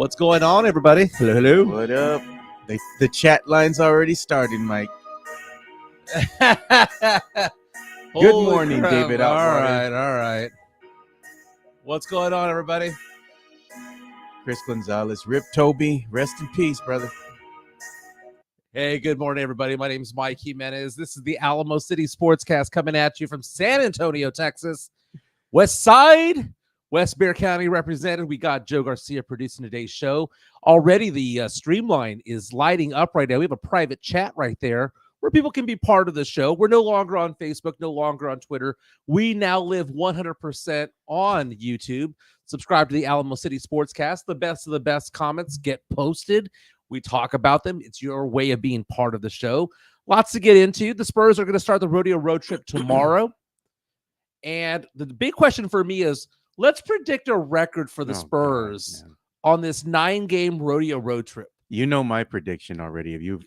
What's going on, everybody? Hello, hello. What up? The chat line's already started, Mike. Good morning, David. All right. What's going on, everybody? Chris Gonzalez, Rip Toby, rest in peace, brother. Hey, good morning, everybody. My name is Mike Jimenez. This is the Alamo City Sportscast coming at you from San Antonio, Texas. West Side, West Bexar County represented. We got Joe Garcia producing today's show. Already the streamline is lighting up right now. We have a private chat right there where people can be part of the show. We're no longer on Facebook, no longer on Twitter. We now live 100% on YouTube. Subscribe to the Alamo City Sportscast. The best of the best comments get posted. We talk about them. It's your way of being part of the show. Lots to get into. The Spurs are going to start the rodeo road trip tomorrow. And the big question for me is, let's predict a record for the Spurs on this 9-game rodeo road trip. You know my prediction already. If you've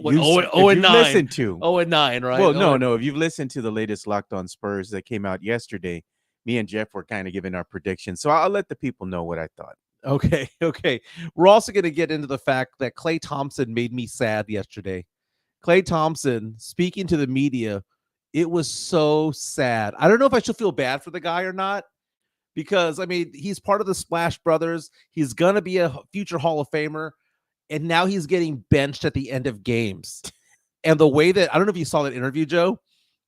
listened to 0-9, right? Well, no. If you've listened to the latest Locked On Spurs that came out yesterday, me and Jeff were kind of giving our predictions. So I'll let the people know what I thought. Okay. We're also going to get into the fact that Klay Thompson made me sad yesterday. Klay Thompson speaking to the media, it was so sad. I don't know if I should feel bad for the guy or not, because, I mean, he's part of the Splash Brothers. He's going to be a future Hall of Famer, and now he's getting benched at the end of games. And the way that, I don't know if you saw that interview, Joe,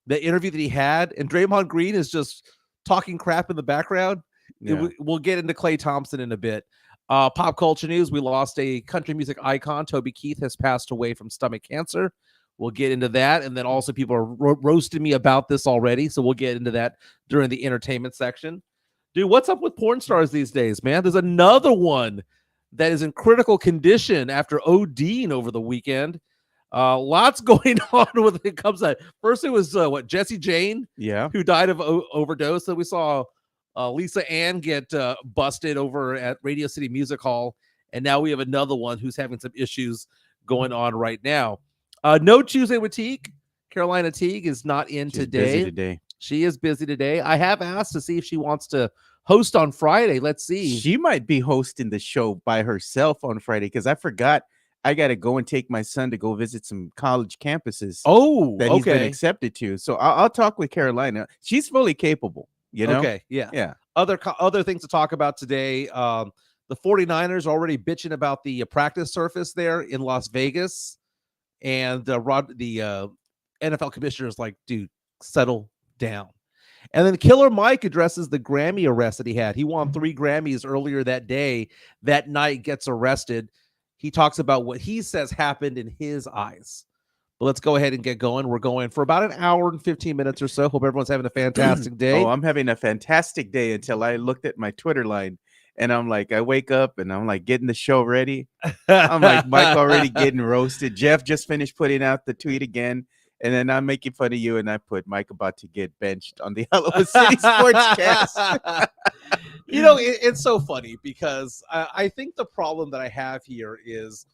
the interview that he had, and Draymond Green is just talking crap in the background. Yeah. We'll get into Klay Thompson in a bit. Pop culture news, we lost a country music icon. Toby Keith has passed away from stomach cancer. We'll get into that. And then also people are roasting me about this already, so we'll get into that during the entertainment section. Dude, what's up with porn stars these days, man? There's another one that is in critical condition after ODing over the weekend. Lots going on when it comes to first. It was Jessie Jane, who died of overdose. So we saw Lisa Ann get busted over at Radio City Music Hall, and now we have another one who's having some issues going on right now. No Tuesday with Teague. Carolina Teague is not in today. She is busy today. I have asked to see if she wants to host on Friday. Let's see. She might be hosting the show by herself on Friday, because I forgot I got to go and take my son to go visit some college campuses. That he's been accepted to. So I'll talk with Carolina. She's fully capable. You know? Okay, yeah. Other things to talk about today. The 49ers already bitching about the practice surface there in Las Vegas, and the NFL commissioner is like, dude, settle down. And then Killer Mike addresses the Grammy arrest that he had. He won 3 Grammys earlier that day. That night, gets arrested. He talks about what he says happened in his eyes. But let's go ahead and get going. We're going for about an hour and 15 minutes or so. Hope everyone's having a fantastic day. Oh, I'm having a fantastic day until I looked at my Twitter line, and I'm like, I wake up and I'm like getting the show ready. I'm like, Mike already getting roasted. Jeff just finished putting out the tweet again. And then I'm making fun of you, and I put Mike about to get benched on the Alamo City Sportscast. You know, it's so funny because I think the problem that I have here is,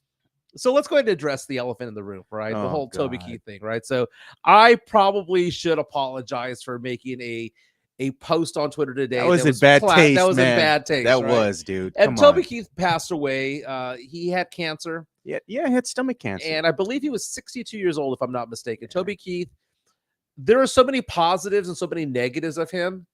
so let's go ahead and address the elephant in the room, right? The whole Toby Keith thing, right? So I probably should apologize for making a post on Twitter today. That was in bad taste, That was man. in bad taste. That right? was, dude. And Toby Keith passed away. He had cancer. Yeah, he had stomach cancer. And I believe he was 62 years old, if I'm not mistaken. Toby Keith, there are so many positives and so many negatives of him.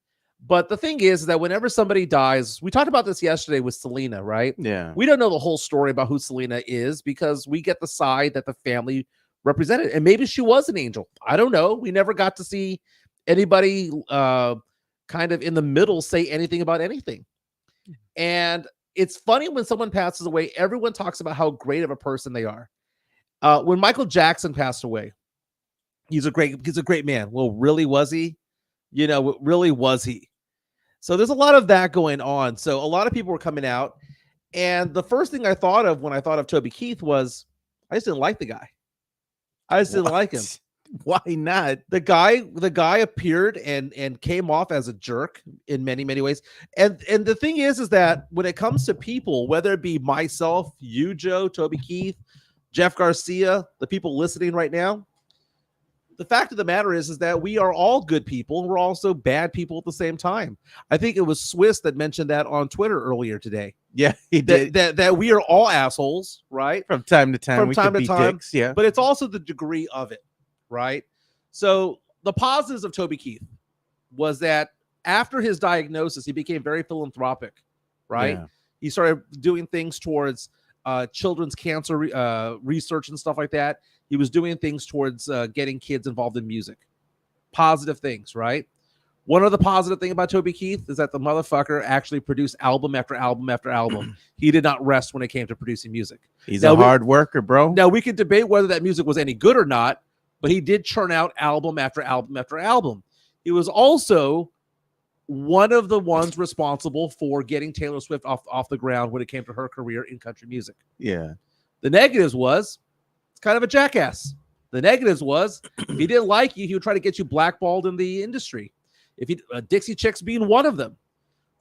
But the thing is that whenever somebody dies, we talked about this yesterday with Selena, right? Yeah. We don't know the whole story about who Selena is because we get the side that the family represented. And maybe she was an angel. I don't know. We never got to see anybody kind of in the middle say anything about anything. And it's funny when someone passes away, everyone talks about how great of a person they are. When Michael Jackson passed away, he's a great man. Well, really was he? You know, really was he? So there's a lot of that going on. So a lot of people were coming out, and the first thing I thought of when I thought of Toby Keith was, I just didn't like the guy. I just didn't like him. Why not? The guy appeared and came off as a jerk in many, many ways. And the thing is that when it comes to people, whether it be myself, you, Joe, Toby Keith, Jeff Garcia, the people listening right now, the fact of the matter is that we are all good people. We're also bad people at the same time. I think it was Swiss that mentioned that on Twitter earlier today. Yeah, he did. That we are all assholes, right? From time to time, From we time could to be time, dicks. Yeah. but it's also the degree of it, right? So the positives of Toby Keith was that after his diagnosis, he became very philanthropic, right? Yeah. He started doing things towards children's cancer research and stuff like that. He was doing things towards getting kids involved in music. Positive things, right? One other positive thing about Toby Keith is that the motherfucker actually produced album after album after album. He did not rest when it came to producing music. He's a hard worker, bro. Now, we could debate whether that music was any good or not, but he did churn out album after album after album. He was also one of the ones responsible for getting Taylor Swift off the ground when it came to her career in country music. Yeah. The negatives was it's kind of a jackass. The negatives was if he didn't like you, he would try to get you blackballed in the industry. If he Dixie Chicks being one of them.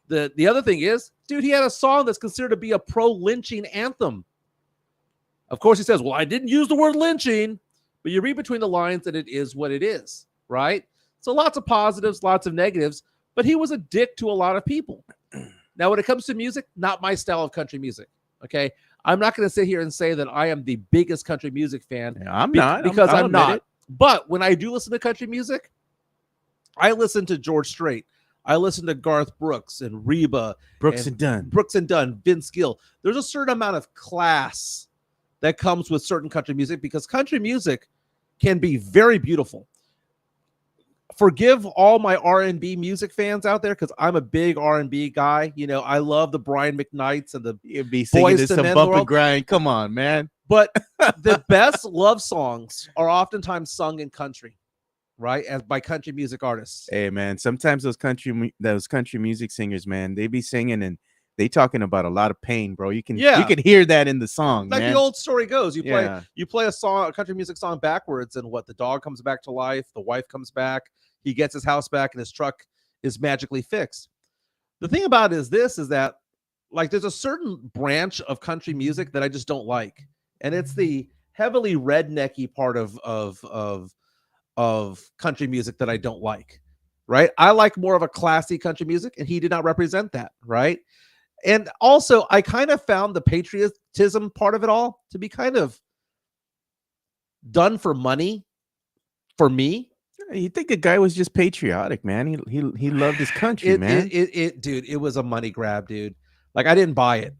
The other thing is, dude, he had a song that's considered to be a pro-lynching anthem. Of course, he says, well, I didn't use the word lynching, but you read between the lines and it is what it is, right? So lots of positives, lots of negatives, but he was a dick to a lot of people. Now, when it comes to music, not my style of country music, okay? I'm not going to sit here and say that I am the biggest country music fan. Yeah, I'm not. Because I'll I'm not. it. But when I do listen to country music, I listen to George Strait. I listen to Garth Brooks and Reba. Brooks and Dunn. Vince Gill. There's a certain amount of class that comes with certain country music because country music can be very beautiful. Forgive all my R&B music fans out there because I'm a big R&B guy. You know, I love the Brian McKnights and the You'd be singing Boyz to II some Men bump world. and grind. Come on, man. But the best love songs are oftentimes sung in country, right? As by country music artists. Hey, man, sometimes those country music singers, man, they be singing and they talking about a lot of pain, bro. You can hear that in the song, Like man. the old story goes, you play a country music song backwards, and what, the dog comes back to life, the wife comes back, he gets his house back, and his truck is magically fixed. The thing about it is that, like, there's a certain branch of country music that I just don't like, and it's the heavily rednecky part of country music that I don't like. Right? I like more of a classy country music, and he did not represent that. Right? And also, I kind of found the patriotism part of it all to be kind of done for money for me. You think the guy was just patriotic, man? He loved his country, man. Dude, it was a money grab, dude. Like, I didn't buy it.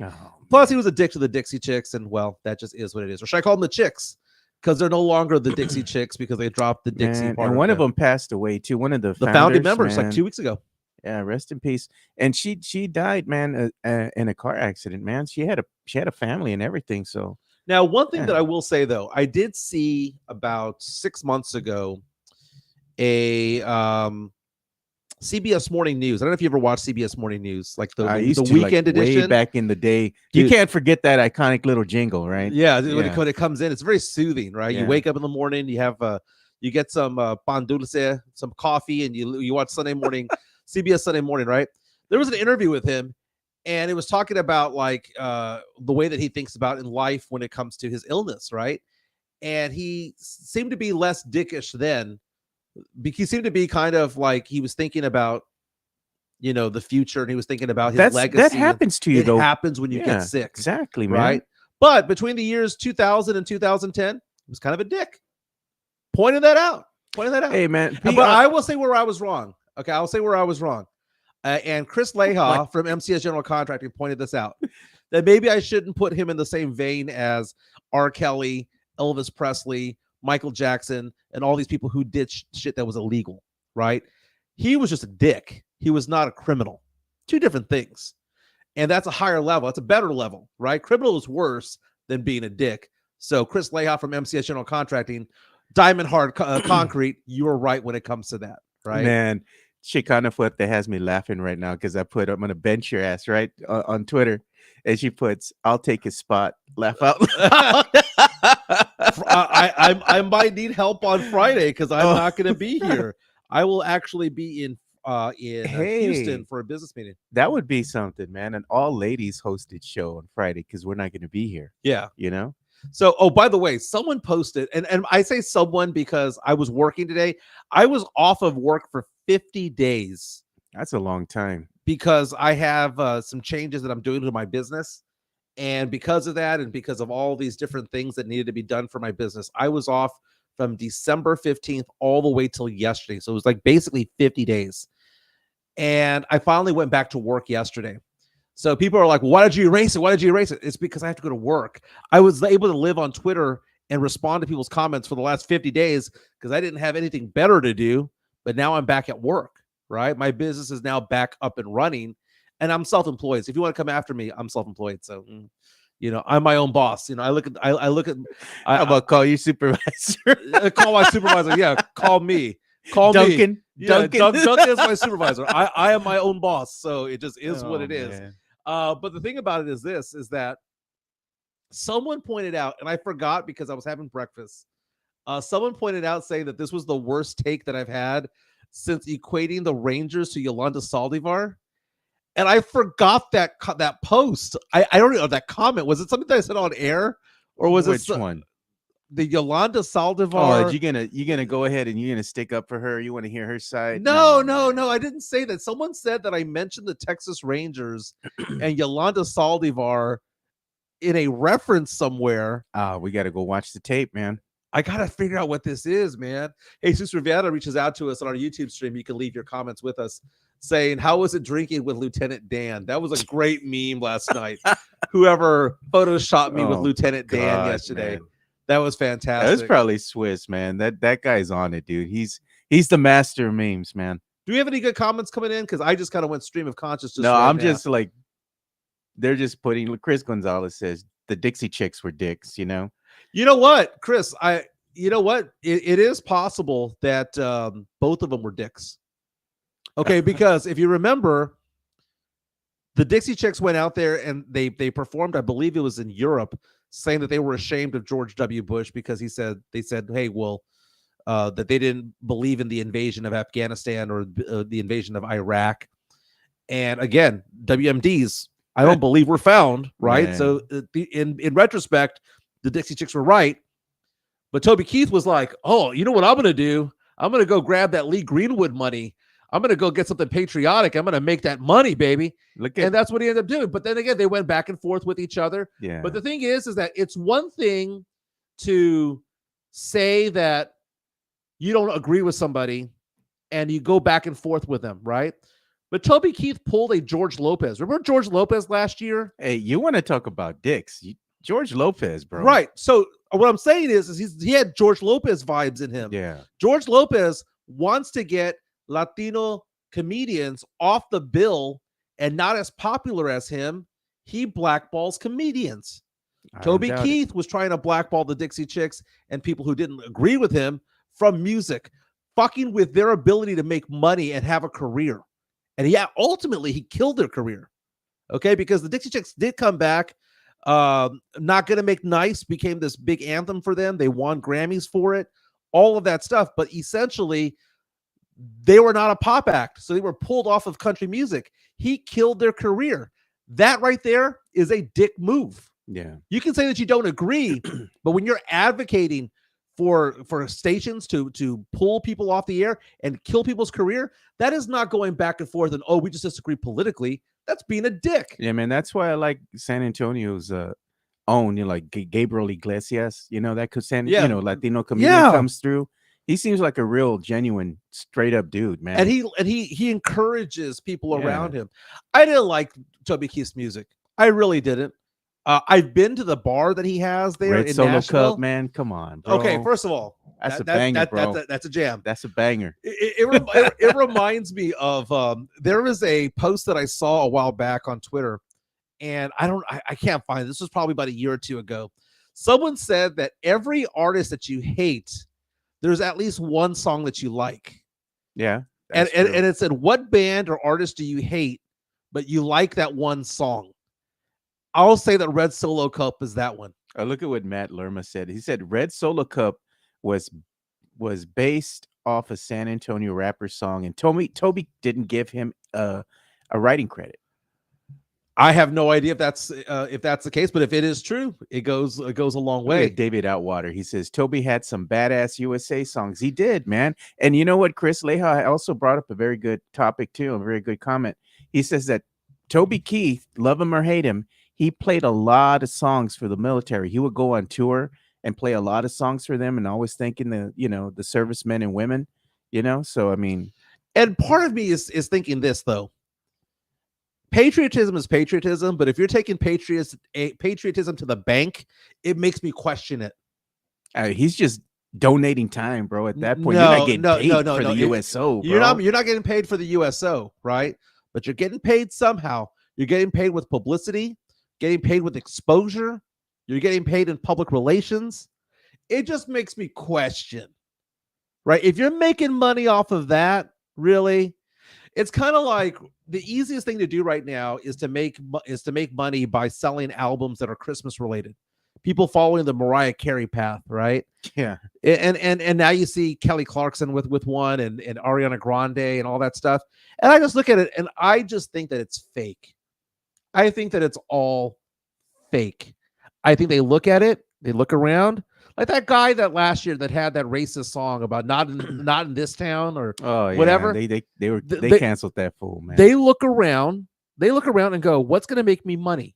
Oh, Plus, he was a dick to the Dixie Chicks, and well, that just is what it is. Or should I call them the Chicks? Because they're no longer the Dixie Chicks because they dropped the Dixie part. And one of them passed away too. One of the founding members, man. like 2 weeks ago. Yeah, rest in peace. And she died, man, in a car accident, man. She had a family and everything. So now, one thing that I will say though, I did see about 6 months ago a CBS Morning News. I don't know if you ever watched CBS Morning News, like the weekend edition. Way back in the day. Dude, you can't forget that iconic little jingle, right? Yeah, when it comes in, it's very soothing, right? Yeah. You wake up in the morning, you have you get some pan dulce, some coffee, and you watch Sunday morning, CBS Sunday Morning, right? There was an interview with him, and it was talking about like the way that he thinks about in life when it comes to his illness, right? And he seemed to be less dickish then. He seemed to be kind of like he was thinking about, you know, the future, and he was thinking about his legacy. That happens to you, though. It happens when you get sick. Exactly, man. Right? But between the years 2000 and 2010, he was kind of a dick. Pointing that out. Hey, man. But I will say where I was wrong. Okay, I'll say where I was wrong. And Chris Leha from MCS General Contracting pointed this out. That maybe I shouldn't put him in the same vein as R. Kelly, Elvis Presley, Michael Jackson, and all these people who did shit that was illegal, right? He was just a dick. He was not a criminal. Two different things. And that's a higher level. That's a better level, right? Criminal is worse than being a dick. So Chris Leha from MCS General Contracting, Diamond Hard Concrete, you were right when it comes to that, right? Man, Chicana Fuerte has me laughing right now because I'm going to bench your ass, right, on Twitter. And she puts, I'll take his spot. Laugh out loud. I might need help on Friday because I'm not going to be here. I will actually be in Houston for a business meeting. That would be something, man. An all ladies hosted show on Friday because we're not going to be here. Yeah. You know? So, by the way, someone posted, and I say someone because I was working today. I was off of work for 50 days. That's a long time. because I have some changes that I'm doing to my business. And because of that, and because of all these different things that needed to be done for my business, I was off from December 15th all the way till yesterday. So it was like basically 50 days. And I finally went back to work yesterday. So people are like, why did you erase it? Why did you erase it? It's because I have to go to work. I was able to live on Twitter and respond to people's comments for the last 50 days because I didn't have anything better to do. But now I'm back at work, right? My business is now back up and running, and I'm self-employed. So if you want to come after me, I'm self-employed. So, I'm my own boss. I look at, How about call you supervisor? Call my supervisor. Yeah. Call me. Call Duncan. me. Yeah, Duncan. Duncan is my supervisor. I am my own boss. So it just is what it is. Man. But the thing about it is that someone pointed out, and I forgot because I was having breakfast. Someone pointed out saying that this was the worst take that I've had since equating the Rangers to Yolanda Saldivar. And I forgot that post. I don't know that comment. Was it something that I said on air, or was Which one? The Yolanda Saldivar? Oh, you gonna go ahead and you're gonna stick up for her? You want to hear her side? No. I didn't say that. Someone said that I mentioned the Texas Rangers and Yolanda Saldivar in a reference somewhere. We got to go watch the tape, man. I got to figure out what this is, man. Hey, Sister Viana reaches out to us on our YouTube stream. You can leave your comments with us saying, how was it drinking with Lieutenant Dan? That was a great meme last night. Whoever photoshopped me with Lieutenant Dan yesterday. Man. That was fantastic. That was probably Swiss, man. That guy's on it, dude. He's the master of memes, man. Do we have any good comments coming in? Because I just kind of went stream of consciousness. No, I'm just like, they're just putting, Chris Gonzalez says, the Dixie Chicks were dicks, You know what, Chris? It is possible that both of them were dicks. Okay, because if you remember, the Dixie Chicks went out there and they performed, I believe it was in Europe, saying that they were ashamed of George W. Bush because they said, hey, well, that they didn't believe in the invasion of Afghanistan or the invasion of Iraq. And again, WMDs, I don't believe were found, right? Man. So in retrospect, the Dixie Chicks were right. But Toby Keith was like, oh, you know what I'm going to do? I'm going to go grab that Lee Greenwood money. I'm going to go get something patriotic. I'm going to make that money, baby. And that's what he ended up doing. But then again, they went back and forth with each other. Yeah. But the thing is that it's one thing to say that you don't agree with somebody and you go back and forth with them, right? But Toby Keith pulled a George Lopez. Remember George Lopez last year? Hey, you want to talk about dicks? George Lopez, bro. Right. So what I'm saying is he had George Lopez vibes in him. Yeah. George Lopez wants to get Latino comedians off the bill and not as popular as him. He blackballs comedians. Toby Keith was trying to blackball the Dixie Chicks and people who didn't agree with him from music, fucking with their ability to make money and have a career. And ultimately he killed their career. Okay, because the Dixie Chicks did come back. Not Gonna Make Nice became this big anthem for them. They won Grammys for it, all of that stuff. But essentially, they were not a pop act. So they were pulled off of country music. He killed their career. That right there is a dick move. Yeah. You can say that you don't agree, but when you're advocating for stations to pull people off the air and kill people's career, that is not going back and forth and, we just disagree politically. That's being a dick. Yeah, man. That's why I like San Antonio's own, like Gabriel Iglesias, that Latino comedian comes through. He seems like a real, genuine, straight up dude, man. And he encourages people around him. I didn't like Toby Keith's music. I really didn't. I've been to the bar that he has there Red in Solo Nashville. Cup, man. Come on, bro. Okay, first of all, that's a banger, bro. That's a jam. That's a banger. It reminds me of there was a post that I saw a while back on Twitter, and I can't find it. This was probably about a year or two ago. Someone said that every artist that you hate, there's at least one song that you like. Yeah. And it said, what band or artist do you hate, but you like that one song? I'll say that Red Solo Cup is that one. Look at what Matt Lerma said. He said Red Solo Cup was based off a San Antonio rapper song, and Toby didn't give him a writing credit. I have no idea if that's the case, but if it is true, it goes a long way. David Outwater, he says Toby had some badass USA songs. He did, man. And you know what, Chris Leha also brought up a very good topic too, a very good comment. He says that Toby Keith, love him or hate him, he played a lot of songs for the military. He would go on tour and play a lot of songs for them, and always thanking the servicemen and women. So I mean, And part of me is thinking this though. Patriotism is patriotism, but if you're taking patriotism to the bank, it makes me question it. he's just donating time, bro. At that point, you're not getting paid for the USO, bro. You're not getting paid for the USO, right? But you're getting paid somehow. You're getting paid with publicity, getting paid with exposure. You're getting paid in public relations. It just makes me question, right? If you're making money off of that, really, it's kind of like the easiest thing to do right now is to make money by selling albums that are Christmas related. People following the Mariah Carey path, right? Yeah. And now you see Kelly Clarkson with one and Ariana Grande and all that stuff. And I just look at it and I just think that it's fake. I think that it's all fake. I think they look at it, they look around, like that guy that last year that had that racist song about not in this town or whatever. They canceled that fool, man. They look around and go, what's going to make me money?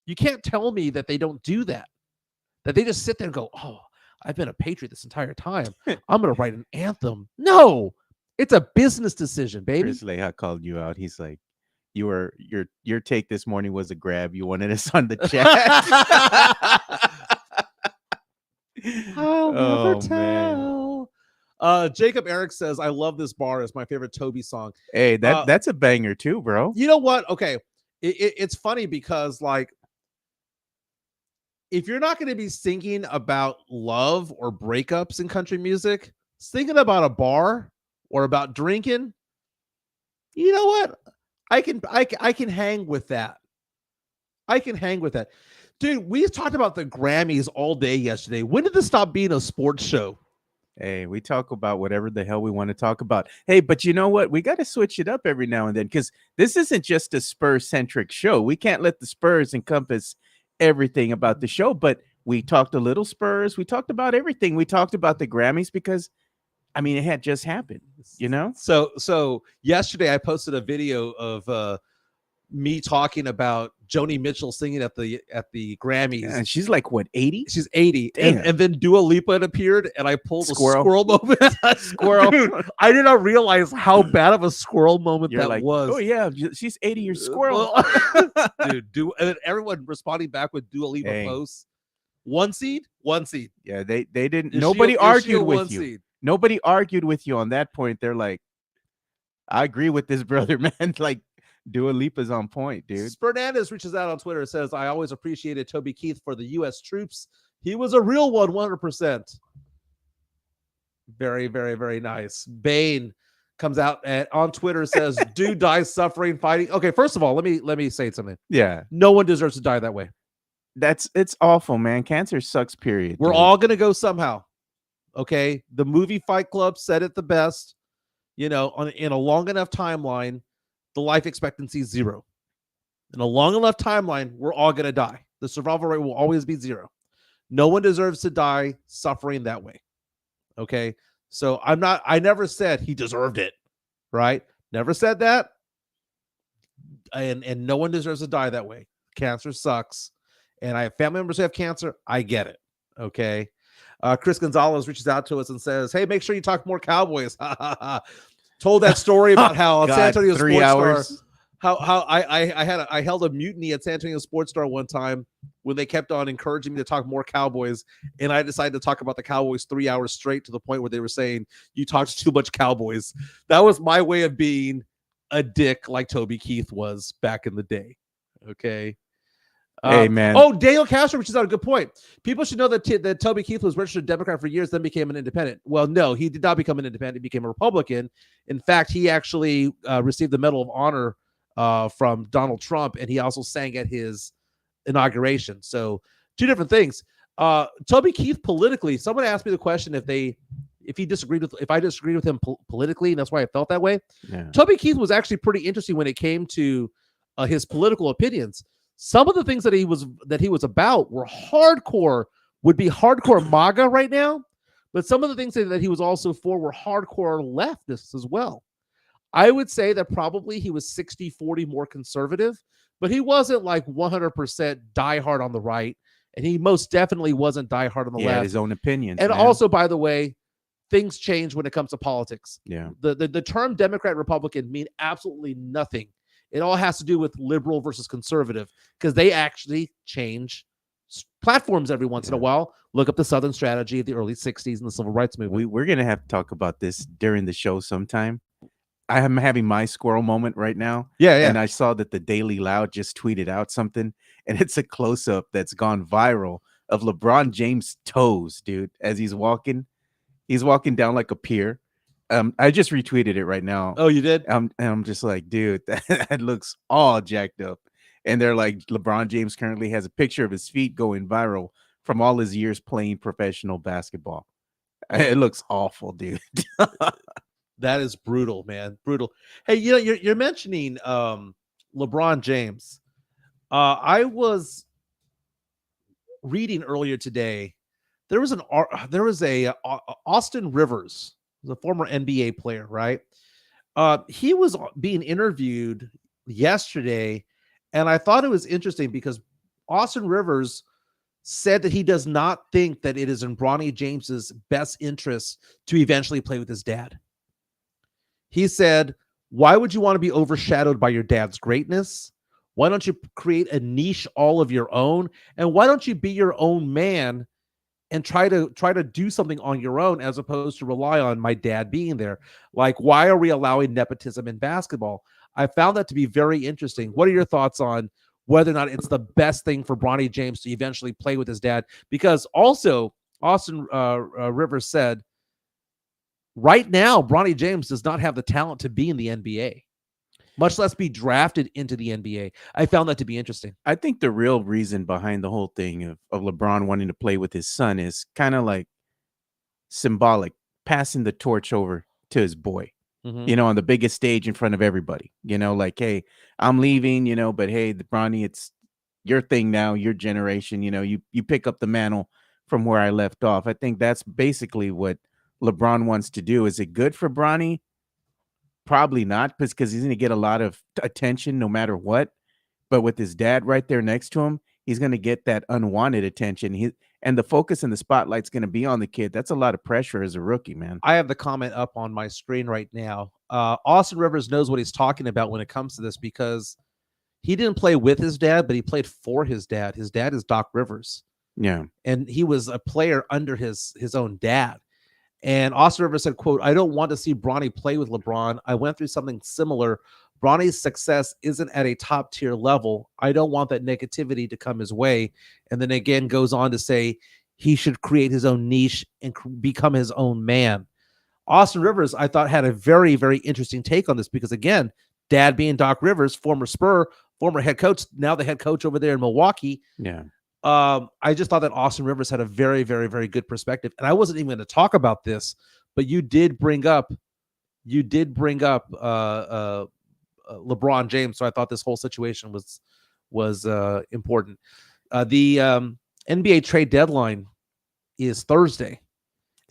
You can't tell me that they don't do that. That they just sit there and go, oh, I've been a patriot this entire time. I'm going to write an anthem. No, it's a business decision, baby. Chris Leha called you out. He's like, your take this morning was a grab. You wanted us on the chat. I'll never tell. Jacob Eric says, I love this bar. It's my favorite Toby song. Hey, that's a banger too, bro. You know what? Okay. It's funny because, like, if you're not going to be singing about love or breakups in country music, singing about a bar or about drinking, you know what? I can hang with that. I can hang with that. Dude, we talked about the Grammys all day yesterday. When did this stop being a sports show? Hey, we talk about whatever the hell we want to talk about. Hey, but you know what? We got to switch it up every now and then because this isn't just a Spurs-centric show. We can't let the Spurs encompass everything about the show, but we talked a little Spurs. We talked about everything. We talked about the Grammys because, I mean, it had just happened, you know? So yesterday I posted a video of me talking about Joni Mitchell singing at the Grammys. Yeah, and she's like, what, 80? She's 80. And then Dua Lipa had appeared, and I pulled a squirrel moment. Squirrel. Dude, I did not realize how bad of a squirrel moment that was. Oh, yeah, she's 80 years squirrel. Dude, and everyone responding back with Dua Lipa posts. One seed. Yeah, they didn't. Nobody argued with you. Seed? Nobody argued with you on that point. They're like, I agree with this brother, man. Like, Dua Lipa's on point, dude. Fernandez reaches out on Twitter and says, I always appreciated Toby Keith for the U.S. troops. He was a real one, 100%. Very, very, very nice. Bane comes out on Twitter, says, dude dies suffering, fighting. Okay, first of all, let me say something. Yeah. No one deserves to die that way. It's awful, man. Cancer sucks, period. We're all going to go somehow. Okay? The movie Fight Club said it the best. You know, in a long enough timeline, the life expectancy is 0. In a long enough timeline, we're all going to die. The survival rate will always be 0. No one deserves to die suffering that way. Okay? So I never said he deserved it, right? Never said that. And no one deserves to die that way. Cancer sucks. And I have family members who have cancer. I get it. Okay? Chris Gonzalez reaches out to us and says, hey, make sure you talk more Cowboys. Told that story about how San Antonio Sports Star, how I held a mutiny at San Antonio Sports Star one time when they kept on encouraging me to talk more Cowboys, and I decided to talk about the Cowboys 3 hours straight to the point where they were saying you talked too much Cowboys. That was my way of being a dick like Toby Keith was back in the day. Okay. Hey, man. Oh, Daniel Castro, which is a good point. People should know that Toby Keith was registered Democrat for years, then became an independent. Well, no, he did not become an independent. He became a Republican. In fact, he actually received the Medal of Honor from Donald Trump, and he also sang at his inauguration. So, two different things. Toby Keith politically, someone asked me the question if I disagreed with him politically, and that's why I felt that way. Yeah. Toby Keith was actually pretty interesting when it came to his political opinions. Some of the things that he was about were hardcore, would be hardcore MAGA right now, but some of the things that he was also for were hardcore leftists as well. I would say that probably he was 60-40 more conservative, but he wasn't like 100% diehard on the right, and he most definitely wasn't diehard on the He had left. his own opinions. And man. also, by the way, things change when it comes to politics. Yeah. The term Democrat Republican mean absolutely nothing. It all has to do with liberal versus conservative, because they actually change platforms every once in a while. Look up the Southern Strategy of the early 60s and the Civil Rights Movement. We're going to have to talk about this during the show sometime. I am having my squirrel moment right now. Yeah. And I saw that the Daily Loud just tweeted out something, and it's a close-up that's gone viral of LeBron James' toes, dude, as he's walking. He's walking down like a pier. I just retweeted it right now. Oh, you did? And I'm just like, dude, that looks all jacked up. And they're like, LeBron James currently has a picture of his feet going viral from all his years playing professional basketball. It looks awful, dude. That is brutal, man. Brutal. Hey, you're mentioning LeBron James. I was reading earlier today. There was a Austin Rivers, the former NBA player, right? He was being interviewed yesterday, and I thought it was interesting because Austin Rivers said that he does not think that it is in Bronny James's best interest to eventually play with his dad. He said, why would you want to be overshadowed by your dad's greatness? Why don't you create a niche all of your own? And why don't you be your own man and try to do something on your own, as opposed to rely on my dad being there? Like, why are we allowing nepotism in basketball? I found that to be very interesting. What are your thoughts on whether or not it's the best thing for Bronny James to eventually play with his dad? Because also Austin Rivers said, right now, Bronny James does not have the talent to be in the NBA, much less be drafted into the NBA. I found that to be interesting. I think the real reason behind the whole thing of LeBron wanting to play with his son is kind of like symbolic, passing the torch over to his boy, on the biggest stage in front of everybody, like, hey, I'm leaving, but hey, Bronny, it's your thing now, your generation, you pick up the mantle from where I left off. I think that's basically what LeBron wants to do. Is it good for Bronny? Probably not, because he's going to get a lot of attention no matter what. But with his dad right there next to him, he's going to get that unwanted attention. And the focus and the spotlight's going to be on the kid. That's a lot of pressure as a rookie, man. I have the comment up on my screen right now. Austin Rivers knows what he's talking about when it comes to this, because he didn't play with his dad, but he played for his dad. His dad is Doc Rivers. Yeah. And he was a player under his own dad. And Austin Rivers said, quote, I don't want to see Bronny play with LeBron. I went through something similar. Bronny's success isn't at a top tier level. I don't want that negativity to come his way. And then again goes on to say he should create his own niche and become his own man. Austin Rivers, I thought, had a very, very interesting take on this, because again, dad being Doc Rivers, former Spur, former head coach, now the head coach over there in Milwaukee. Yeah. I just thought that Austin Rivers had a very, very, very good perspective. And I wasn't even going to talk about this, but you did bring up LeBron James. So I thought this whole situation was important. The NBA trade deadline is Thursday.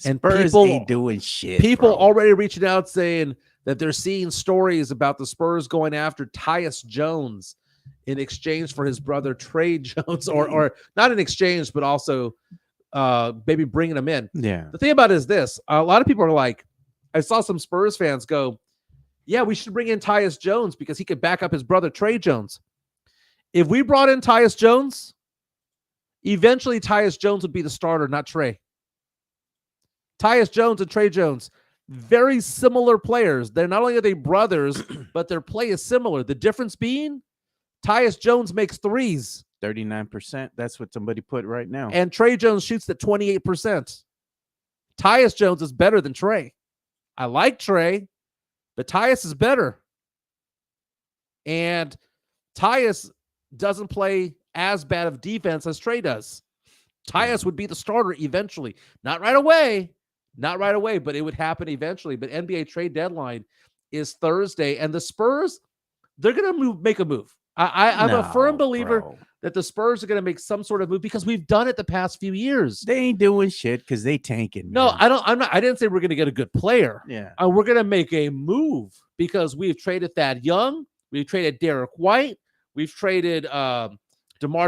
And Spurs people ain't doing shit. People bro. already reaching out saying that they're seeing stories about the Spurs going after Tyus Jones in exchange for his brother Trey Jones, or not in exchange, but also maybe bringing him in. Yeah. The thing about it is this: a lot of people are like, I saw some Spurs fans go, "Yeah, we should bring in Tyus Jones because he could back up his brother Trey Jones." If we brought in Tyus Jones, eventually Tyus Jones would be the starter, not Trey. Tyus Jones and Trey Jones, very similar players. They're not only are they brothers, but their play is similar. The difference being, Tyus Jones makes threes. 39%. That's what somebody put right now. And Trey Jones shoots at 28%. Tyus Jones is better than Trey. I like Trey, but Tyus is better. And Tyus doesn't play as bad of defense as Trey does. Tyus would be the starter eventually. Not right away, but it would happen eventually. But NBA trade deadline is Thursday, and the Spurs, they're going to make a move. I'm a firm believer that the Spurs are going to make some sort of move because we've done it the past few years. They ain't doing shit because they tanking. No, man. I didn't say we're going to get a good player. Yeah. We're going to make a move because we've traded Thad Young. We've traded Derek White. We've traded DeMar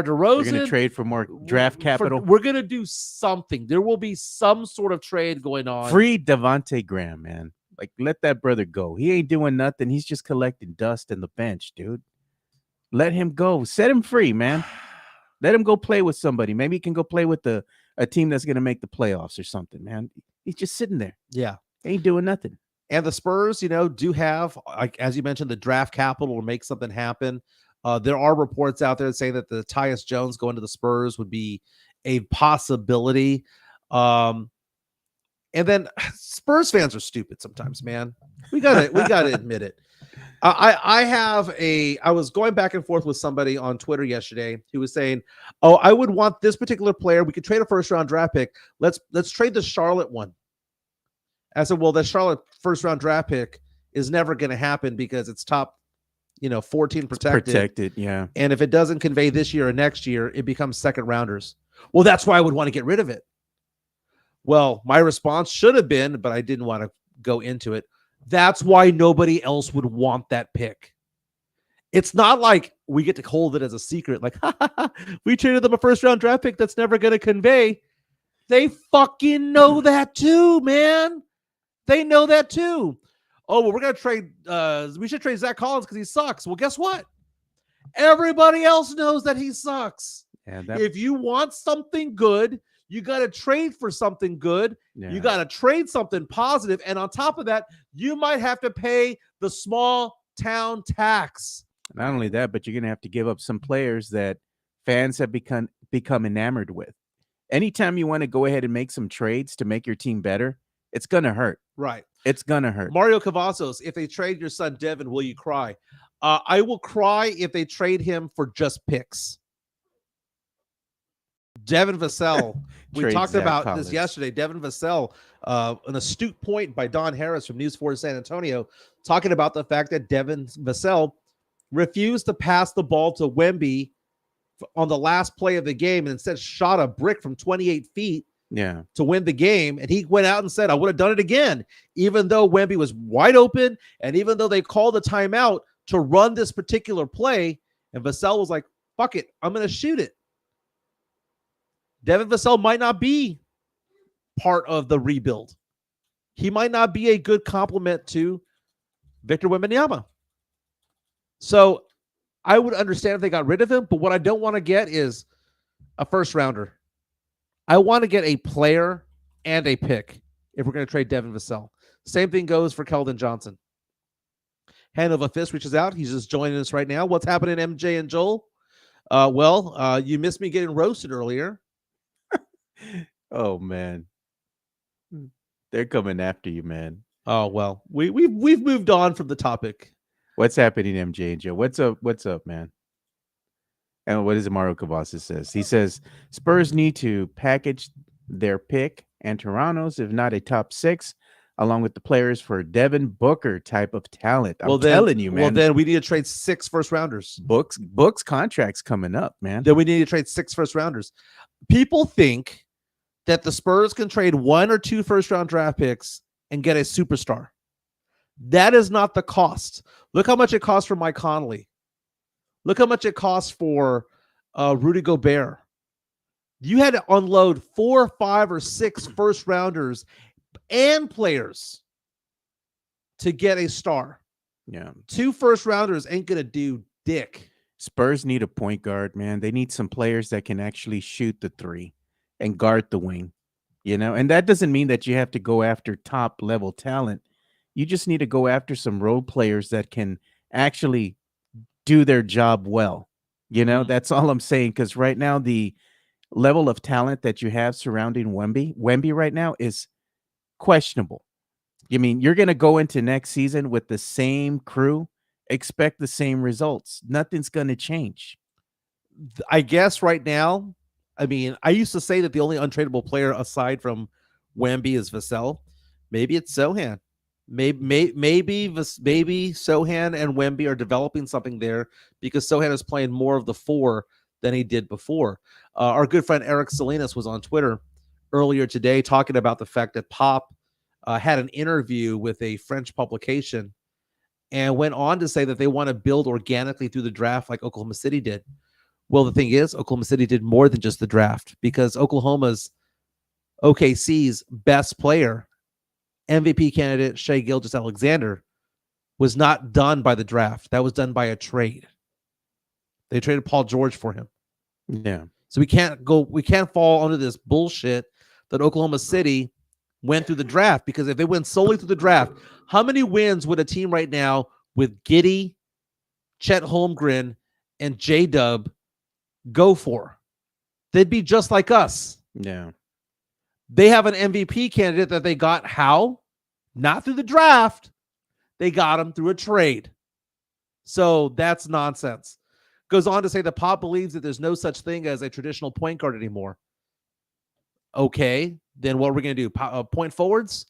DeRozan. We're going to trade for more draft capital. We're going to do something. There will be some sort of trade going on. Free Devontae Graham, man. Like, let that brother go. He ain't doing nothing. He's just collecting dust in the bench, dude. Let him go. Set him free, man. Let him go play with somebody. Maybe he can go play with a team that's going to make the playoffs or something, man. He's just sitting there. Yeah. Ain't doing nothing. And the Spurs, do have, like as you mentioned, the draft capital to make something happen. There are reports out there saying that the Tyus Jones going to the Spurs would be a possibility. And then Spurs fans are stupid sometimes, man. We gotta admit it. I was going back and forth with somebody on Twitter yesterday who was saying, "Oh, I would want this particular player. We could trade a first round draft pick. Let's trade the Charlotte one." I said, "Well, the Charlotte first round draft pick is never going to happen because it's top, 14 protected. Yeah. And if it doesn't convey this year or next year, it becomes second rounders. Well, that's why I would want to get rid of it." Well, my response should have been, but I didn't want to go into it. That's why nobody else would want that pick. It's not like we get to hold it as a secret. Like, we traded them a first round draft pick that's never going to convey. They fucking know that too, man. They know that too. Oh, well, we're going to trade. We should trade Zach Collins because he sucks. Well, guess what? Everybody else knows that he sucks. Yeah, If you want something good, you got to trade for something good. Yeah. You got to trade something positive. And on top of that, you might have to pay the small town tax. Not only that, but you're going to have to give up some players that fans have become enamored with. Anytime you want to go ahead and make some trades to make your team better, it's going to hurt. Right. It's going to hurt. Mario Cavazos, if they trade your son Devin, will you cry? I will cry if they trade him for just picks. Devin Vassell, we talked about this yesterday. Devin Vassell, an astute point by Don Harris from News 4 San Antonio, talking about the fact that Devin Vassell refused to pass the ball to Wemby on the last play of the game and instead shot a brick from 28 feet to win the game. And he went out and said, I would have done it again, even though Wemby was wide open and even though they called a timeout to run this particular play. And Vassell was like, fuck it, I'm going to shoot it. Devin Vassell might not be part of the rebuild. He might not be a good complement to Victor Wembanyama. So I would understand if they got rid of him, but what I don't want to get is a first rounder. I want to get a player and a pick if we're going to trade Devin Vassell. Same thing goes for Keldon Johnson. Hand of a fist reaches out. He's just joining us right now. What's happening, MJ and Joel? You missed me getting roasted earlier. Oh man, they're coming after you, man. Oh well, we've moved on from the topic. What's happening, MJ and Joe? What's up, man? And what is Mario Cavazos says? He says Spurs need to package their pick and Toronto's, if not a top 6, along with the players for Devin Booker type of talent. I'm telling you, man. Well, then we need to trade 6 first rounders. Books contracts coming up, man. Then we need to trade 6 first rounders. People think that the Spurs can trade 1 or 2 first round draft picks and get a superstar. That is not the cost. Look how much it costs for Mike Conley. Look how much it costs for Rudy Gobert. You had to unload 4, 5, or 6 first rounders and players to get a star. Yeah. 2 first rounders ain't going to do dick. Spurs need a point guard, man. They need some players that can actually shoot the 3 and guard the wing, and that doesn't mean that you have to go after top level talent. You just need to go after some role players that can actually do their job well. That's all I'm saying. Because right now, the level of talent that you have surrounding Wemby right now is questionable. You're going to go into next season with the same crew, expect the same results. Nothing's going to change. I guess right now, I used to say that the only untradeable player aside from Wemby is Vassell. Maybe it's Sohan. Maybe Sohan and Wemby are developing something there because Sohan is playing more of the 4 than he did before. Our good friend Eric Salinas was on Twitter earlier today talking about the fact that Pop had an interview with a French publication and went on to say that they want to build organically through the draft like Oklahoma City did. Well, the thing is, Oklahoma City did more than just the draft, because Oklahoma's OKC's best player, MVP candidate Shai Gilgeous-Alexander, was not done by the draft. That was done by a trade. They traded Paul George for him. Yeah. So we can't fall under this bullshit that Oklahoma City went through the draft, because if they went solely through the draft, how many wins would a team right now with Giddey, Chet Holmgren, and J-Dub go for? They'd be just like us. Yeah. They have an MVP candidate that they got how? Not through the draft. They got him through a trade. So that's nonsense. Goes on to say that Pop believes that there's no such thing as a traditional point guard anymore. Okay, then what are we going to do? Point forwards?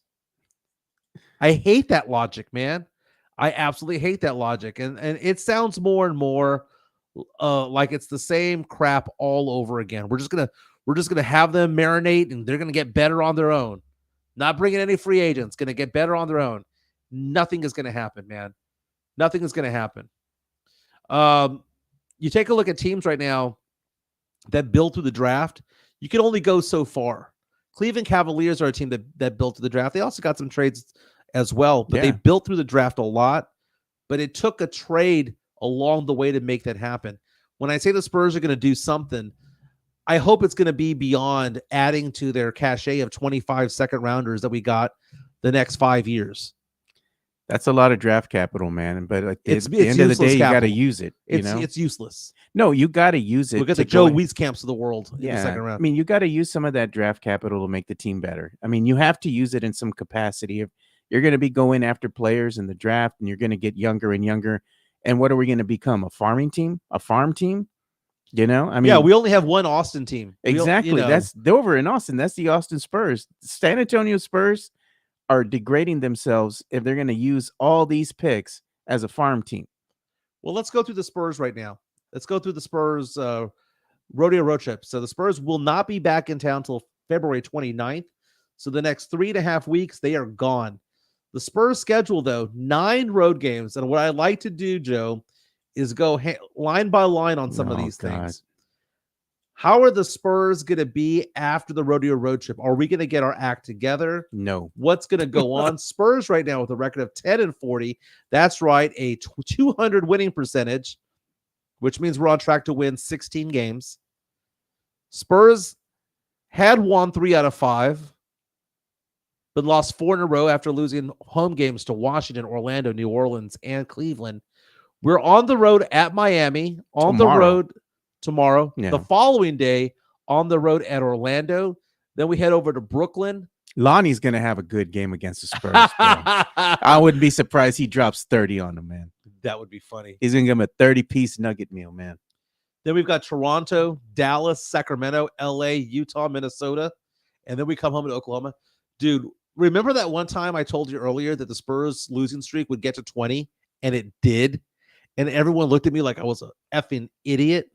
I hate that logic, man. I absolutely hate that logic. And it sounds more and more like it's the same crap all over again. We're just gonna have them marinate, and they're gonna get better on their own. Not bringing any free agents. Gonna get better on their own. Nothing is gonna happen, man. Nothing is gonna happen. You take a look at teams right now that built through the draft. You can only go so far. Cleveland Cavaliers are a team that built through the draft. They also got some trades as well, but they built through the draft a lot. But it took a trade along the way to make that happen. When I say the Spurs are going to do something, I hope it's going to be beyond adding to their cachet of 25 second rounders that we got the next 5 years. That's a lot of draft capital, man. But at the end of the day, you got to use it. It's useless. No, you got to use it. Look at the Joe Wieskamps of the world in the second round. I mean, you got to use some of that draft capital to make the team better. I mean, you have to use it in some capacity. If you're going to be going after players in the draft, and you're going to get younger and younger, and what are we going to become? A farming team? A farm team? You know, I mean, yeah, we only have one Austin team. Exactly. That's over in Austin. That's the Austin Spurs. San Antonio Spurs are degrading themselves if they're going to use all these picks as a farm team. Well, let's go through the Spurs right now. Let's go through the Spurs rodeo road trip. So the Spurs will not be back in town until February 29th. So the next 3.5 weeks, they are gone. The Spurs schedule, though, 9 road games. And what I like to do, Joe, is go line by line on some of these things. How are the Spurs going to be after the rodeo road trip? Are we going to get our act together? No. What's going to go on? Spurs right now with a record of 10-40. That's right, a 200 winning percentage, which means we're on track to win 16 games. Spurs had won 3 out of 5, but lost 4 in a row after losing home games to Washington, Orlando, New Orleans, and Cleveland. We're on the road at Miami, the road tomorrow. Yeah. The following day, on the road at Orlando. Then we head over to Brooklyn. Lonnie's going to have a good game against the Spurs. I wouldn't be surprised he drops 30 on them, man. That would be funny. He's going to give him a 30-piece nugget meal, man. Then we've got Toronto, Dallas, Sacramento, LA, Utah, Minnesota. And then we come home to Oklahoma. Dude, remember that one time I told you earlier that the Spurs losing streak would get to 20? And it did. And everyone looked at me like I was a effing idiot.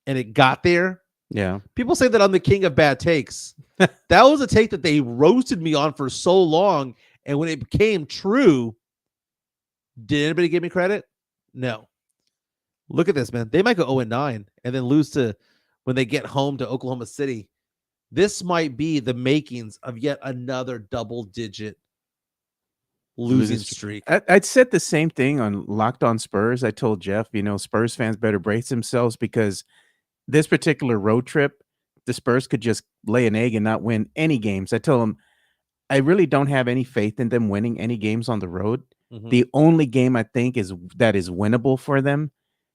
And it got there. Yeah. People say that I'm the king of bad takes. That was a take that they roasted me on for so long. And when it became true, did anybody give me credit? No. Look at this, man. They might go 0-9 and then lose to when they get home to Oklahoma City. This might be the makings of yet another double-digit losing streak. I'd said the same thing on Locked On Spurs. I told Jeff, Spurs fans better brace themselves because this particular road trip, the Spurs could just lay an egg and not win any games. I told them I really don't have any faith in them winning any games on the road. Mm-hmm. The only game I think is winnable for them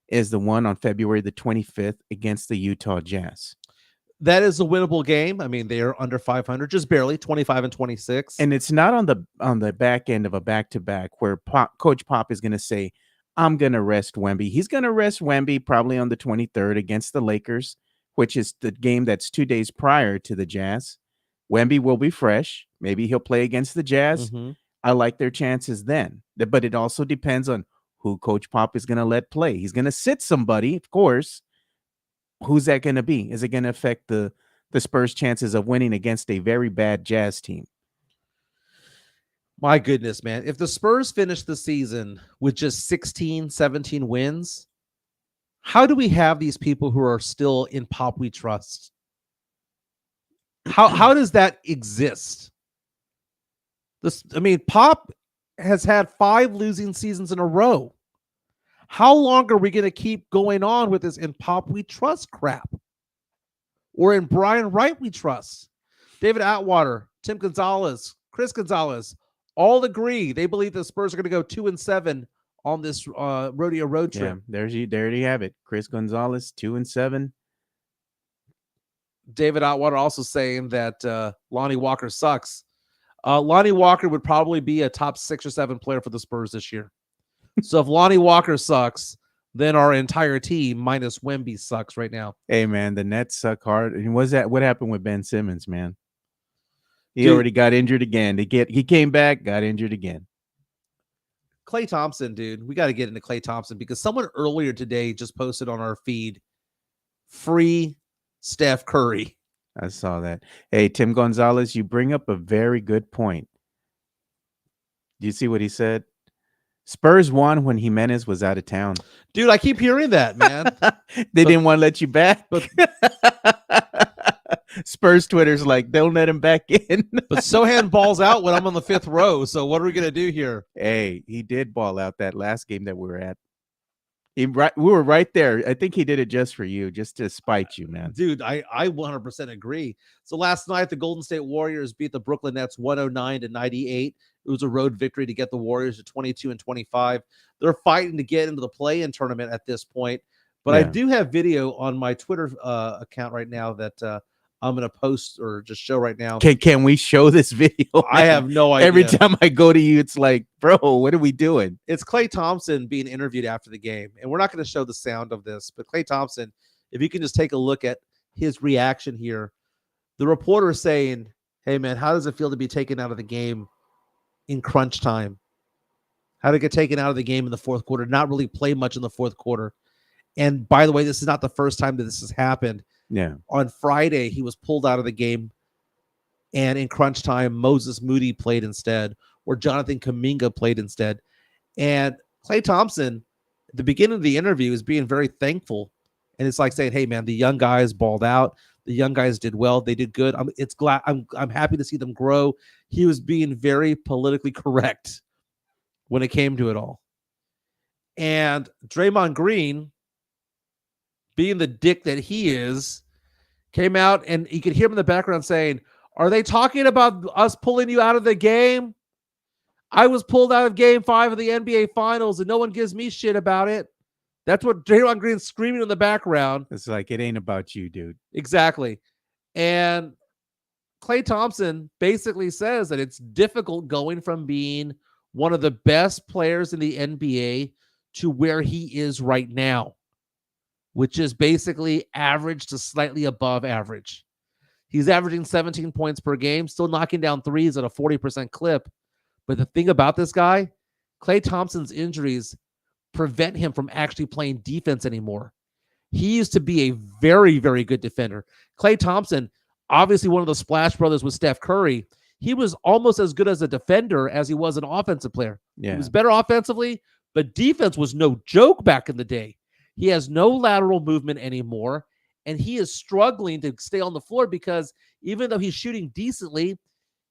is the one on February the 25th against the Utah Jazz. That is a winnable game. I mean, they are under 500, just barely 25-26. And it's not on the back end of a back-to-back where Coach Pop is going to say, I'm going to rest Wemby. He's going to rest Wemby probably on the 23rd against the Lakers, which is the game that's 2 days prior to the Jazz. Wemby will be fresh. Maybe he'll play against the Jazz. Mm-hmm. I like their chances then. But it also depends on who Coach Pop is going to let play. He's going to sit somebody, of course, who's that going to be? Is it going to affect the Spurs' chances of winning against a very bad Jazz team? My goodness, man. If the Spurs finish the season with just 16, 17 wins, how do we have these people who are still in Pop We Trust? How does that exist? Pop has had 5 losing seasons in a row. How long are we going to keep going on with this in Pop We Trust crap? Or in Brian Wright We Trust? David Atwater, Tim Gonzalez, Chris Gonzalez, all agree they believe the Spurs are going to go 2-7 on this rodeo road trip. Yeah, there you have it. Chris Gonzalez, 2-7. David Atwater also saying that Lonnie Walker sucks. Lonnie Walker would probably be a top 6 or 7 player for the Spurs this year. So if Lonnie Walker sucks, then our entire team minus Wemby sucks right now. Hey, man, the Nets suck hard. And what happened with Ben Simmons, man? He already got injured again. He came back, got injured again. Klay Thompson, dude. We got to get into Klay Thompson because someone earlier today just posted on our feed, free Steph Curry. I saw that. Hey, Tim Gonzalez, you bring up a very good point. Do you see what he said? Spurs won when Jimenez was out of town. Dude, I keep hearing that, man. They didn't want to let you back. But Spurs Twitter's like, they'll let him back in. But Sohan balls out when I'm on the 5th row. So what are we going to do here? Hey, he did ball out that last game that we were at. We were right there. I think he did it just for you, just to spite you, man. Dude, I 100% agree. So last night, the Golden State Warriors beat the Brooklyn Nets 109-98. It was a road victory to get the Warriors to 22-25. They're fighting to get into the play-in tournament at this point. But yeah. I do have video on my Twitter account right now that I'm going to post or just show right now. Can we show this video? I have no idea. Every time I go to you, it's like, bro, what are we doing? It's Klay Thompson being interviewed after the game. And we're not going to show the sound of this, but Klay Thompson, if you can just take a look at his reaction here. The reporter is saying, hey, man, how does it feel to be taken out of the game in crunch time? How to get taken out of the game in the 4th quarter, not really play much in the 4th quarter. And by the way, this is not the first time that this has happened. Yeah. On Friday, he was pulled out of the game, and in crunch time, Moses Moody played instead, or Jonathan Kuminga played instead. And Klay Thompson, at the beginning of the interview, is being very thankful. And it's like saying, hey, man, the young guys balled out. The young guys did well. They did good. I'm happy to see them grow. He was being very politically correct when it came to it all. And Draymond Green, being the dick that he is, came out and you could hear him in the background saying, are they talking about us pulling you out of the game? I was pulled out of game 5 of the NBA Finals and no one gives me shit about it. That's what Draymond Green's screaming in the background. It's like, it ain't about you, dude. Exactly. And Klay Thompson basically says that it's difficult going from being one of the best players in the NBA to where he is right now, which is basically average to slightly above average. He's averaging 17 points per game, still knocking down threes at a 40% clip. But the thing about this guy, Klay Thompson's injuries prevent him from actually playing defense anymore. He used to be a very, very good defender. Klay Thompson, obviously one of the Splash Brothers with Steph Curry, he was almost as good as a defender as he was an offensive player. Yeah. He was better offensively, but defense was no joke back in the day. He has no lateral movement anymore, and he is struggling to stay on the floor because even though he's shooting decently,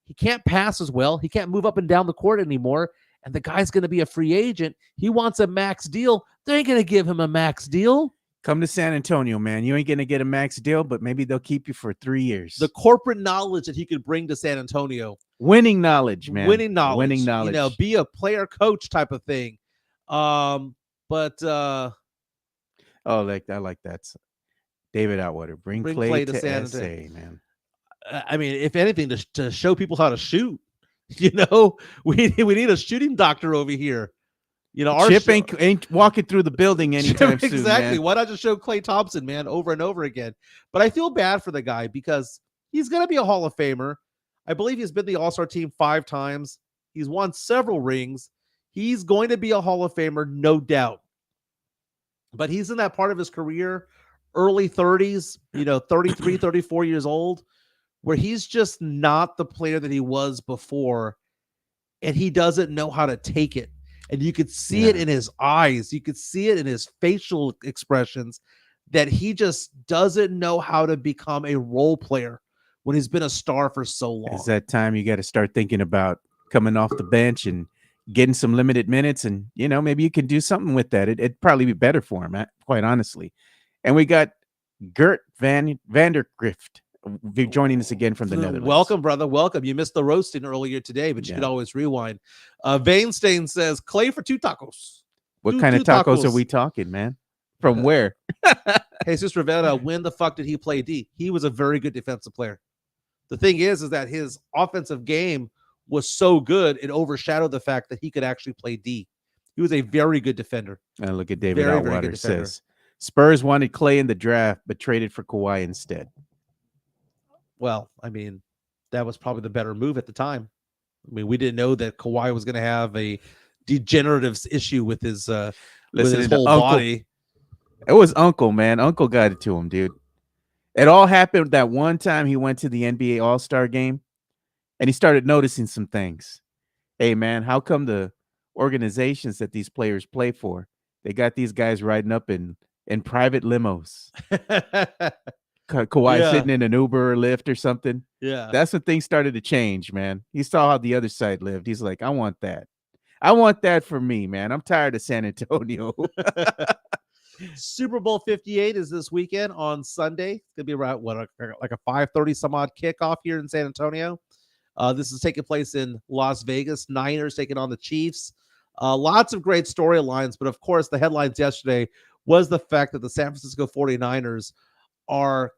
he can't pass as well. He can't move up and down the court anymore, and the guy's going to be a free agent. He wants a max deal. They ain't going to give him a max deal. Come to San Antonio, man. You ain't going to get a max deal, but maybe they'll keep you for 3 years. The corporate knowledge that he could bring to San Antonio. Winning knowledge, man. Winning knowledge. You know, be a player coach type of thing. I like that. David Atwater, bring Klay to San Antonio, man. I mean, if anything, to show people how to shoot, we need a shooting doctor over here. Our Chip ain't walking through the building anytime soon. Exactly. Man. Why not just show Klay Thompson, man, over and over again? But I feel bad for the guy because he's going to be a Hall of Famer. I believe he's been the All-Star team 5 times. He's won several rings. He's going to be a Hall of Famer, no doubt. But he's in that part of his career early 30s, 33, 34 years old, where he's just not the player that he was before, and he doesn't know how to take it. And you could see it in his eyes. You could see it in his facial expressions that he just doesn't know how to become a role player when he's been a star for so long. It's that time you got to start thinking about coming off the bench and getting some limited minutes, and maybe you can do something with that. It'd probably be better for him, quite honestly. And we got Gert Vandergrift joining us again from the Netherlands. Welcome, brother. Welcome. You missed the roasting earlier today, but you could always rewind. Vainstain says, Klay for 2 tacos. What kind of tacos are we talking, man? From where? Jesus Rivera, when the fuck did he play D? He was a very good defensive player. The thing is that his offensive game was so good, it overshadowed the fact that he could actually play D. He was a very good defender. And look at David Outwater says, Spurs wanted Klay in the draft, but traded for Kawhi instead. Well, I mean, that was probably the better move at the time. I mean, we didn't know that Kawhi was going to have a degenerative issue with his whole body. It was Uncle, man. Uncle got it to him, dude. It all happened that one time he went to the NBA All-Star game, and he started noticing some things. Hey, man, how come the organizations that these players play for, they got these guys riding up in private limos? Kawhi sitting in an Uber or Lyft or something. Yeah. That's when things started to change, man. He saw how the other side lived. He's like, I want that. I want that for me, man. I'm tired of San Antonio. Superbowl 58 is this weekend on Sunday. It's going to be around like a 5:30 some odd kickoff here in San Antonio. This is taking place in Las Vegas. Niners taking on the Chiefs. Lots of great storylines, but of course the headlines yesterday was the fact that the San Francisco 49ers are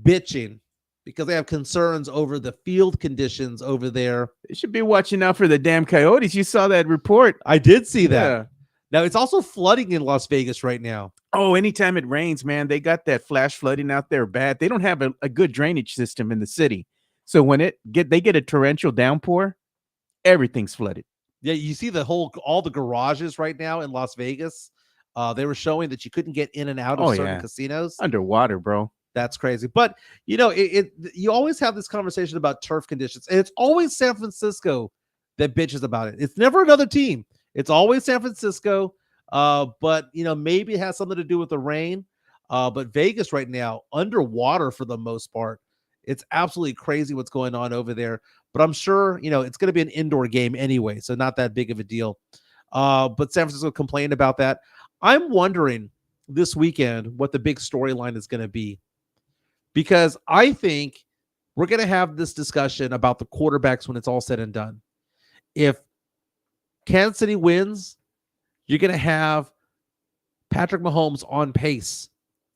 bitching because they have concerns over the field conditions over there. They should be watching out for the damn Coyotes. You saw that report. I did see that. Now, it's also flooding in Las Vegas right now. Oh, anytime it rains, man, they got that flash flooding out there bad. They don't have a good drainage system in the city. So when they get a torrential downpour, everything's flooded. Yeah, you see all the garages right now in Las Vegas. They were showing that you couldn't get in and out of certain casinos. Underwater, bro. That's crazy. But, you always have this conversation about turf conditions, and it's always San Francisco that bitches about it. It's never another team. It's always San Francisco, but, maybe it has something to do with the rain. But Vegas right now, underwater for the most part. It's absolutely crazy what's going on over there. But I'm sure, it's going to be an indoor game anyway, so not that big of a deal. But San Francisco complained about that. I'm wondering this weekend what the big storyline is going to be, because I think we're going to have this discussion about the quarterbacks when it's all said and done. If Kansas City wins, you're going to have Patrick Mahomes on pace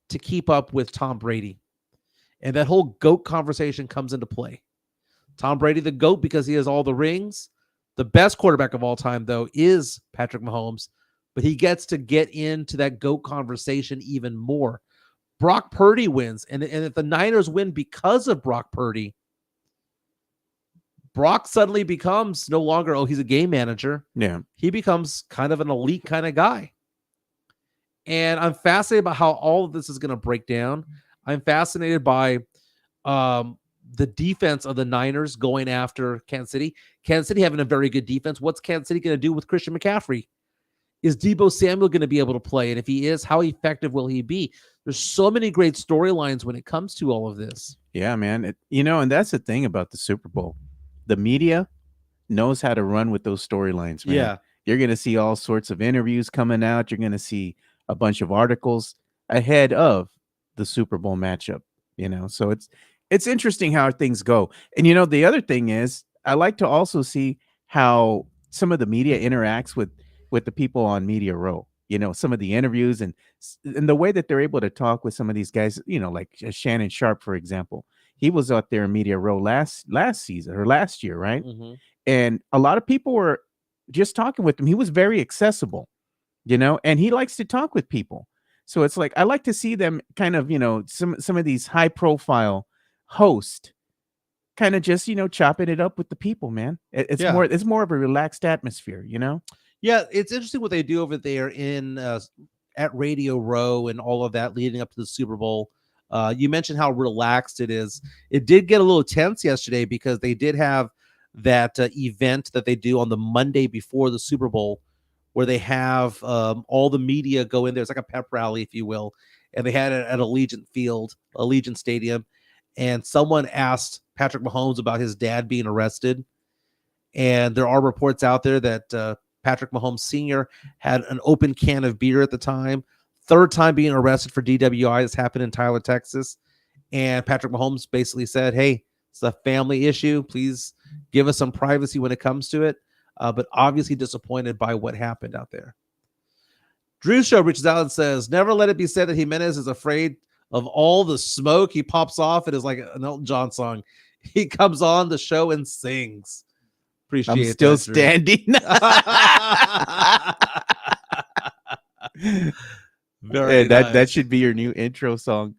to keep up with Tom Brady. And that whole GOAT conversation comes into play. Tom Brady, the GOAT, because he has all the rings. The best quarterback of all time, though, is Patrick Mahomes, but he gets to get into that GOAT conversation even more. Brock Purdy wins, and if the Niners win because of Brock Purdy, Brock suddenly becomes no longer, he's a game manager. Yeah. He becomes kind of an elite kind of guy. And I'm fascinated by how all of this is going to break down. I'm fascinated by the defense of the Niners going after Kansas City. Kansas City having a very good defense. What's Kansas City going to do with Christian McCaffrey? Is Deebo Samuel going to be able to play? And if he is, how effective will he be? There's so many great storylines when it comes to all of this. Yeah, man. And that's the thing about the Super Bowl. The media knows how to run with those storylines, man. Yeah. You're going to see all sorts of interviews coming out. You're going to see a bunch of articles ahead of the Super Bowl matchup, So it's interesting how things go. And, the other thing is I like to also see how some of the media interacts with the people on Media Row, some of the interviews and the way that they're able to talk with some of these guys, like Shannon Sharp, for example. He was out there in Media Row last season or last year, right? Mm-hmm. And a lot of people were just talking with him. He was very accessible, and he likes to talk with people. So it's like I like to see them kind of, some of these high profile hosts kind of just, chopping it up with the people, man. It's more of a relaxed atmosphere, Yeah, it's interesting what they do over there in at Radio Row and all of that leading up to the Super Bowl. You mentioned how relaxed it is. It did get a little tense yesterday because they did have that event that they do on the Monday before the Super Bowl, where they have all the media go in there. It's like a pep rally, if you will, and they had it at Allegiant Stadium, and someone asked Patrick Mahomes about his dad being arrested, and there are reports out there that Patrick Mahomes Sr. had an open can of beer at the time. Third time being arrested for DWI. This happened in Tyler, Texas. And Patrick Mahomes basically said, hey, it's a family issue. Please give us some privacy when it comes to it. But obviously disappointed by what happened out there. Drew Show reaches out and says, never let it be said that Jimenez is afraid of all the smoke he pops off. It is like an Elton John song. He comes on the show and sings. Appreciate I'm still that, standing. Very that nice. should be your new intro song.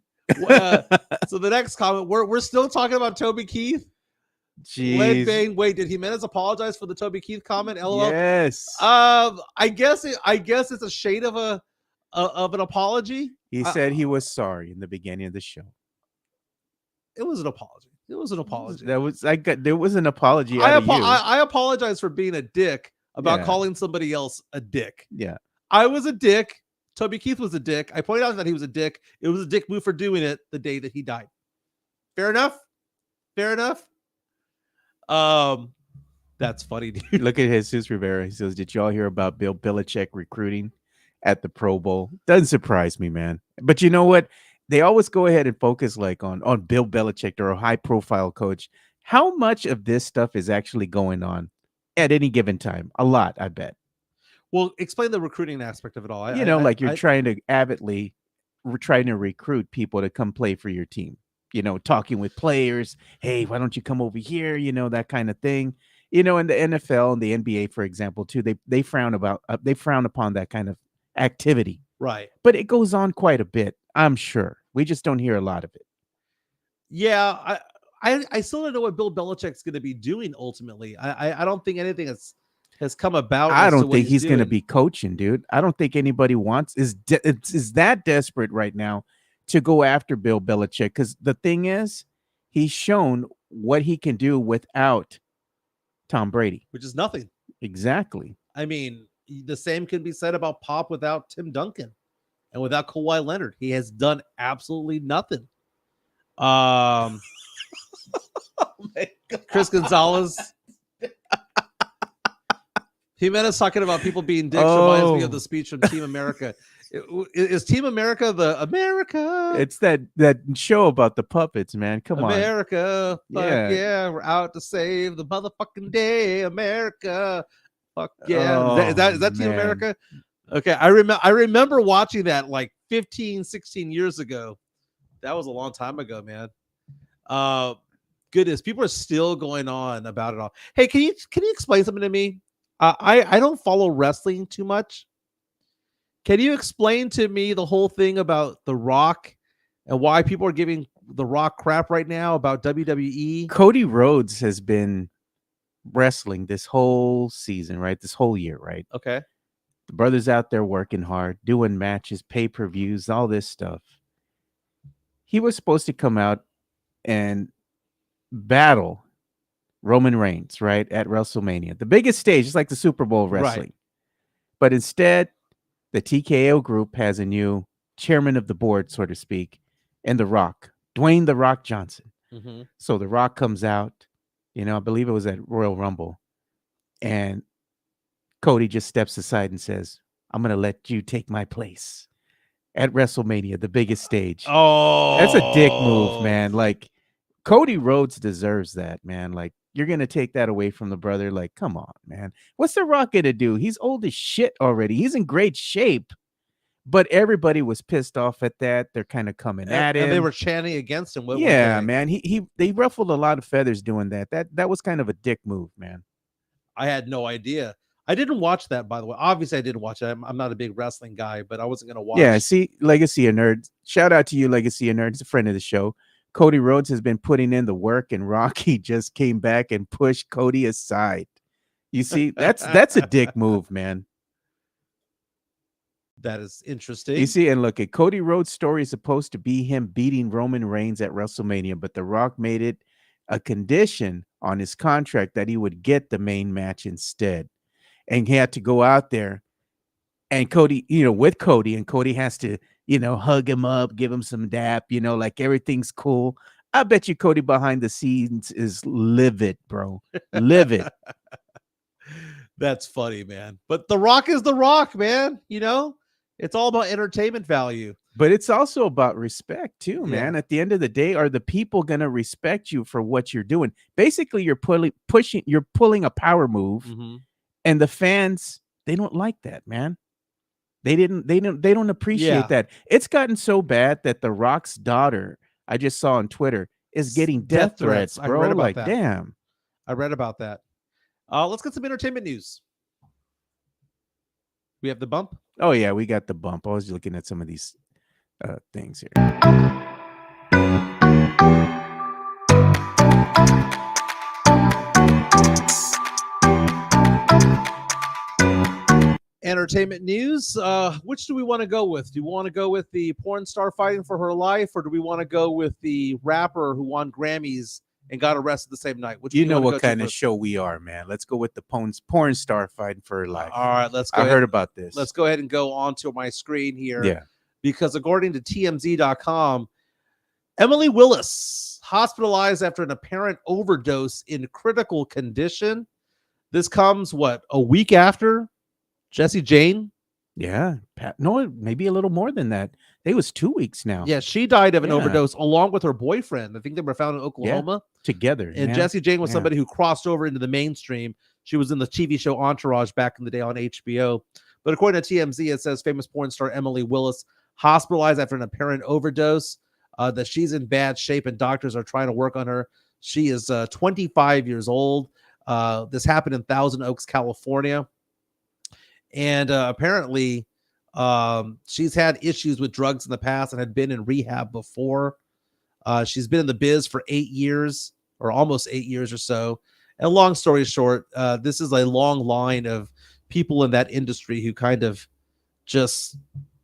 So the next comment, we're still talking about Toby Keith. Jeez. Wait, did Jimenez apologize for the Toby Keith comment? LOL. Yes. I guess it's a shade of an apology. He said he was sorry in the beginning of the show. It was an apology. There was an apology out of you. I apologize for being a dick about calling somebody else a dick. Yeah. I was a dick. Toby Keith was a dick. I pointed out that he was a dick. It was a dick move for doing it the day that he died. Fair enough. That's funny, dude. Look at Jesus Rivera. He says, did y'all hear about Bill Belichick recruiting at the Pro Bowl? Doesn't surprise me, man. But you know what? They always go ahead and focus like on Bill Belichick or a high profile coach. How much of this stuff is actually going on at any given time? A lot, I bet. Well, explain the recruiting aspect of it all. You're trying to avidly trying to recruit people to come play for your team. Talking with players. Hey, why don't you come over here? That kind of thing. In the NFL and the NBA, for example, too, they frown upon that kind of activity. Right. But it goes on quite a bit, I'm sure. We just don't hear a lot of it. Yeah, I still don't know what Bill Belichick's going to be doing ultimately. I don't think anything has come about. I don't think he's going to be coaching, dude. I don't think anybody is that desperate right now to go after Bill Belichick, because the thing is, he's shown what he can do without Tom Brady, which is nothing. Exactly. I mean, the same can be said about Pop without Tim Duncan and without Kawhi Leonard. He has done absolutely nothing. Oh Chris Gonzalez. Jimenez talking about people being dicks reminds me of the speech from Team America. Is Team America the America? It's that show about the puppets, man. Come America, on. Yeah, we're out to save the motherfucking day, America. Fuck yeah. Is that Team America? Okay, I remember watching that like 15, 16 years ago. That was a long time ago, man. Goodness, people are still going on about it all. Hey, can you explain something to me? I don't follow wrestling too much. Can you explain to me the whole thing about The Rock and why people are giving The Rock crap right now about WWE? Cody Rhodes has been wrestling this whole season, right? This whole year, right? Okay. The brother's out there working hard, doing matches, pay-per-views, all this stuff. He was supposed to come out and battle Roman Reigns, right, at WrestleMania, the biggest stage. It's like the Super Bowl wrestling. Right. But instead, the TKO group has a new chairman of the board, so to speak, and The Rock, Dwayne The Rock Johnson. Mm-hmm. So The Rock comes out, I believe it was at Royal Rumble, and Cody just steps aside and says, I'm going to let you take my place at WrestleMania, the biggest stage. Oh, that's a dick move, man. Like, Cody Rhodes deserves that, man. Like, you're going to take that away from the brother. Like, come on, man. What's The Rock going to do? He's old as shit already. He's in great shape. But everybody was pissed off at that. They're kind of coming at him. And they were chanting against him. Yeah, man. They ruffled a lot of feathers doing that. That was kind of a dick move, man. I had no idea. I didn't watch that, by the way. Obviously, I didn't watch it. I'm not a big wrestling guy, but I wasn't going to watch. Yeah, see, Legacy of Nerds. Shout out to you, Legacy of Nerds. He's a friend of the show. Cody Rhodes has been putting in the work, and Rocky just came back and pushed Cody aside. You see, that's a dick move, man. That is interesting. You see, and look, at Cody Rhodes' story is supposed to be him beating Roman Reigns at WrestleMania, but The Rock made it a condition on his contract that he would get the main match instead. And he had to go out there and Cody, with Cody, and Cody has to, hug him up, give him some dap, like everything's cool. I bet you Cody behind the scenes is livid, bro. Livid. That's funny, man. But The Rock is The Rock, man. It's all about entertainment value. But it's also about respect too, Yeah. man. At the end of the day, are the people going to respect you for what you're doing? Basically, you're pulling a power move, and the fans, they don't like that, man. They don't appreciate that. It's gotten so bad that The Rock's daughter, I just saw on Twitter, is getting death threats, bro. I read about that. Damn. I read about that. Let's get some entertainment news. We have the bump. Oh yeah, we got the bump. I was looking at some of these things here. Entertainment news. Which do we want to go with? Do we want to go with the porn star fighting for her life, or do we want to go with the rapper who won Grammys and got arrested the same night? You know what kind of show we are, man. Let's go with the porn star fighting for her life. All right, let's go. I heard about this. Let's go ahead and go onto my screen here. Yeah. Because according to TMZ.com, Emily Willis hospitalized after an apparent overdose in critical condition. This comes, a week after Jessie Jane? Yeah. No, maybe a little more than that. It was 2 weeks now. Yeah, she died of an overdose along with her boyfriend. I think they were found in Oklahoma. Together. And Jessie Jane was somebody who crossed over into the mainstream. She was in the TV show Entourage back in the day on HBO. But according to TMZ, it says famous porn star Emily Willis hospitalized after an apparent overdose, that she's in bad shape and doctors are trying to work on her. She is 25 years old. This happened in Thousand Oaks, California. And apparently she's had issues with drugs in the past and had been in rehab before. She's been in the biz for 8 years or almost 8 years or so. And long story short, this is a long line of people in that industry who kind of just,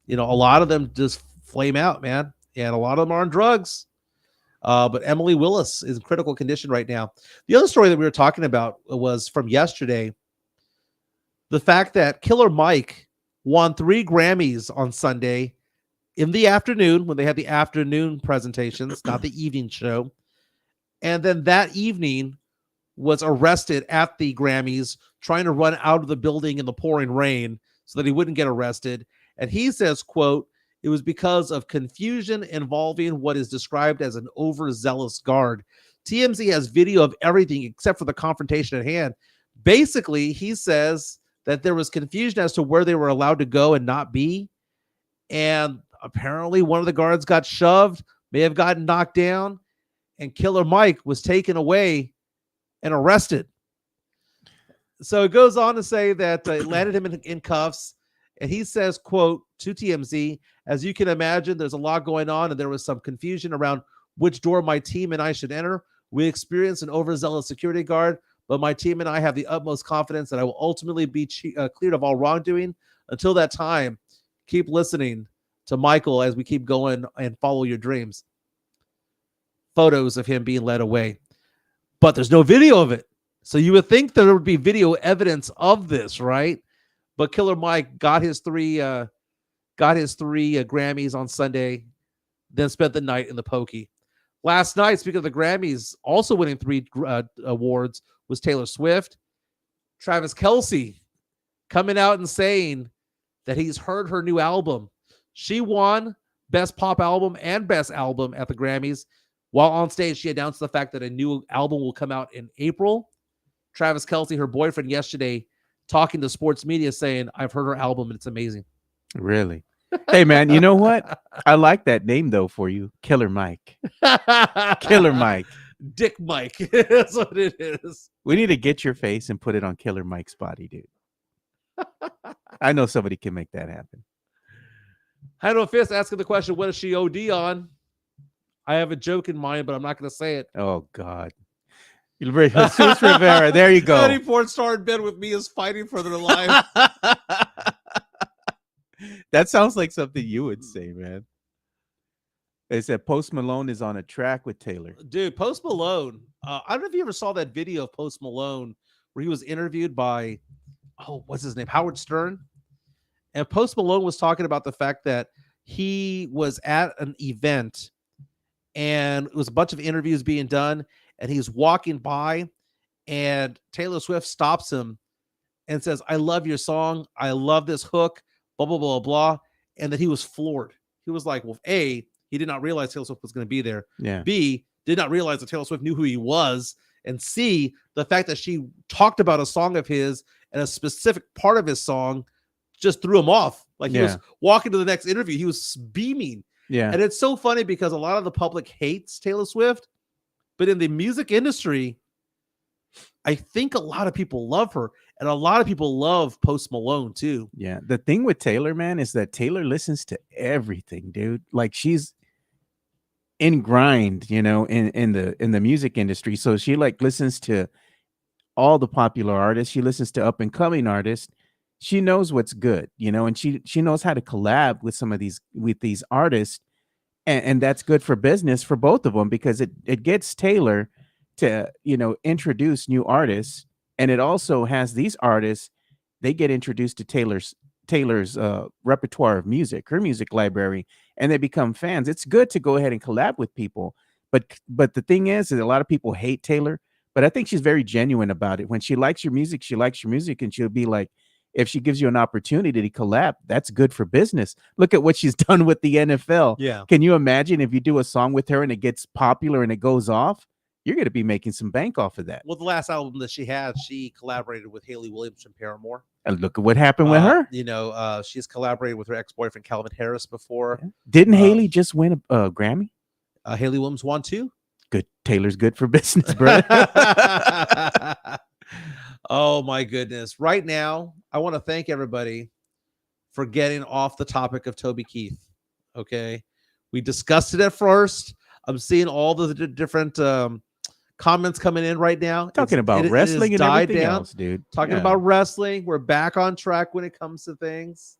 a lot of them just flame out, man. And a lot of them are on drugs. But Emily Willis is in critical condition right now. The other story that we were talking about was from yesterday. The fact that Killer Mike won 3 Grammys on Sunday in the afternoon when they had the afternoon presentations, not the evening show. And then that evening was arrested at the Grammys trying to run out of the building in the pouring rain so that he wouldn't get arrested. And he says, quote, "It was because of confusion involving what is described as an overzealous guard." TMZ has video of everything except for the confrontation at hand. Basically, he says that there was confusion as to where they were allowed to go and not be. And apparently one of the guards got shoved, may have gotten knocked down, and Killer Mike was taken away and arrested. So it goes on to say that it landed him in cuffs. And he says, quote, to TMZ, "As you can imagine, there's a lot going on, and there was some confusion around which door my team and I should enter. We experienced an overzealous security guard, but my team and I have the utmost confidence that I will ultimately be cleared of all wrongdoing. Until that time, keep listening to Michael as we keep going and follow your dreams." Photos of him being led away. But there's no video of it. So you would think there would be video evidence of this, right? But Killer Mike got his three Grammys on Sunday, then spent the night in the pokey. Last night, speaking of the Grammys, also winning 3 awards was Taylor Swift. Travis Kelce coming out and saying that he's heard her new album. She won Best Pop Album and Best Album at the Grammys. While on stage, she announced the fact that a new album will come out in April. Travis Kelce, her boyfriend, yesterday talking to sports media saying, "I've heard her album and it's amazing." Really? Hey, man, you know what? I like that name, though, for you. Killer Mike. Killer Mike. Dick Mike. That's what it is. We need to get your face and put it on Killer Mike's body, dude. I know somebody can make that happen. I know Fist asking the question, what does she OD on? I have a joke in mind, but I'm not going to say it. Oh, God. Jesus Rivera. There you go. Any porn star in bed with me is fighting for their life. That sounds like something you would say, man. They said Post Malone is on a track with Taylor. Dude, Post Malone. I don't know if you ever saw that video of Post Malone where he was interviewed by, what's his name? Howard Stern. And Post Malone was talking about the fact that he was at an event and it was a bunch of interviews being done. And he's walking by and Taylor Swift stops him and says, "I love your song. I love this hook, blah, blah, blah, blah." And that he was floored. He was like, well, A, he did not realize Taylor Swift was going to be there. Yeah. B, did not realize that Taylor Swift knew who he was. And C, the fact that she talked about a song of his and a specific part of his song just threw him off. Like he was walking to the next interview. He was beaming. Yeah. And it's so funny because a lot of the public hates Taylor Swift, but in the music industry, I think a lot of people love her, and a lot of people love Post Malone too. Yeah. The thing with Taylor, man, is that Taylor listens to everything, dude. Like she's in grind, in the music industry. So she like listens to all the popular artists. She listens to up and coming artists. She knows what's good, and she knows how to collab with some of these artists, and that's good for business for both of them because it gets Taylor to introduce new artists, and it also has these artists, they get introduced to Taylor's repertoire of music, her music library, and they become fans. It's good to go ahead and collab with people, but the thing is that a lot of people hate Taylor, but I think she's very genuine about it. When she likes your music, she likes your music, and she'll be like, if she gives you an opportunity to collab, that's good for business. Look at what she's done with the NFL. Yeah. Can you imagine if you do a song with her and it gets popular and it goes off? You're going to be making some bank off of that. Well, the last album that she had, she collaborated with Haley Williams from Paramore. And look at what happened with her. She's collaborated with her ex-boyfriend Calvin Harris before. Yeah. Didn't Haley just win a Grammy? Haley Williams won too. Good. Taylor's good for business, brother. Oh my goodness. Right now, I want to thank everybody for getting off the topic of Toby Keith. Okay. We discussed it at first. I'm seeing all the different comments coming in right now. Talking about wrestling and everything else, dude. Talking about wrestling. We're back on track when it comes to things.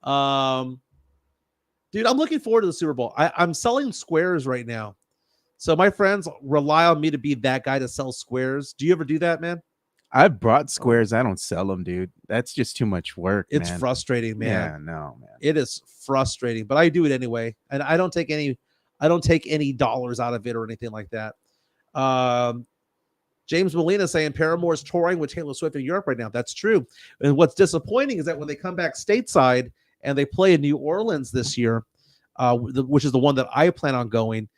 Dude, I'm looking forward to the Super Bowl. I'm selling squares right now. So my friends rely on me to be that guy to sell squares. Do you ever do that, man? I've brought squares. I don't sell them, dude. That's just too much work. It's frustrating, man. Yeah, no, man. It is frustrating, but I do it anyway. And I don't take any dollars out of it or anything like that. James Molina saying Paramore is touring with Taylor Swift in Europe right now. That's true. And what's disappointing is that when they come back stateside and they play in New Orleans this year, which is the one that I plan on going,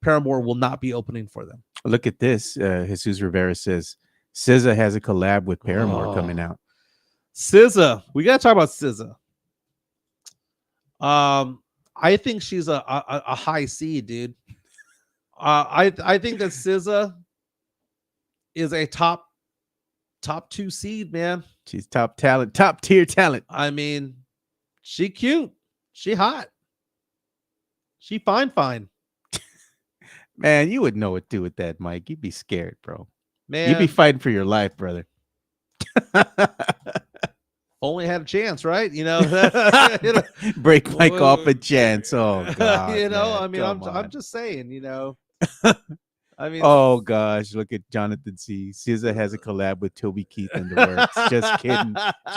Paramore will not be opening for them. Look at this. Jesus Rivera says SZA has a collab with Paramore coming out. SZA. We got to talk about SZA. I think she's a high seed, dude. I think that SZA is a top 2 seed, man. She's top tier talent. I mean, she cute. She hot. She fine. Man, you would know what to do with that, Mike. You'd be scared, bro. Man, you'd be fighting for your life, brother. Only had a chance, right? Break Mike off a chance. Oh God. Man, I'm just saying, I mean, oh gosh, look at Jonathan C. SZA has a collab with Toby Keith in the works.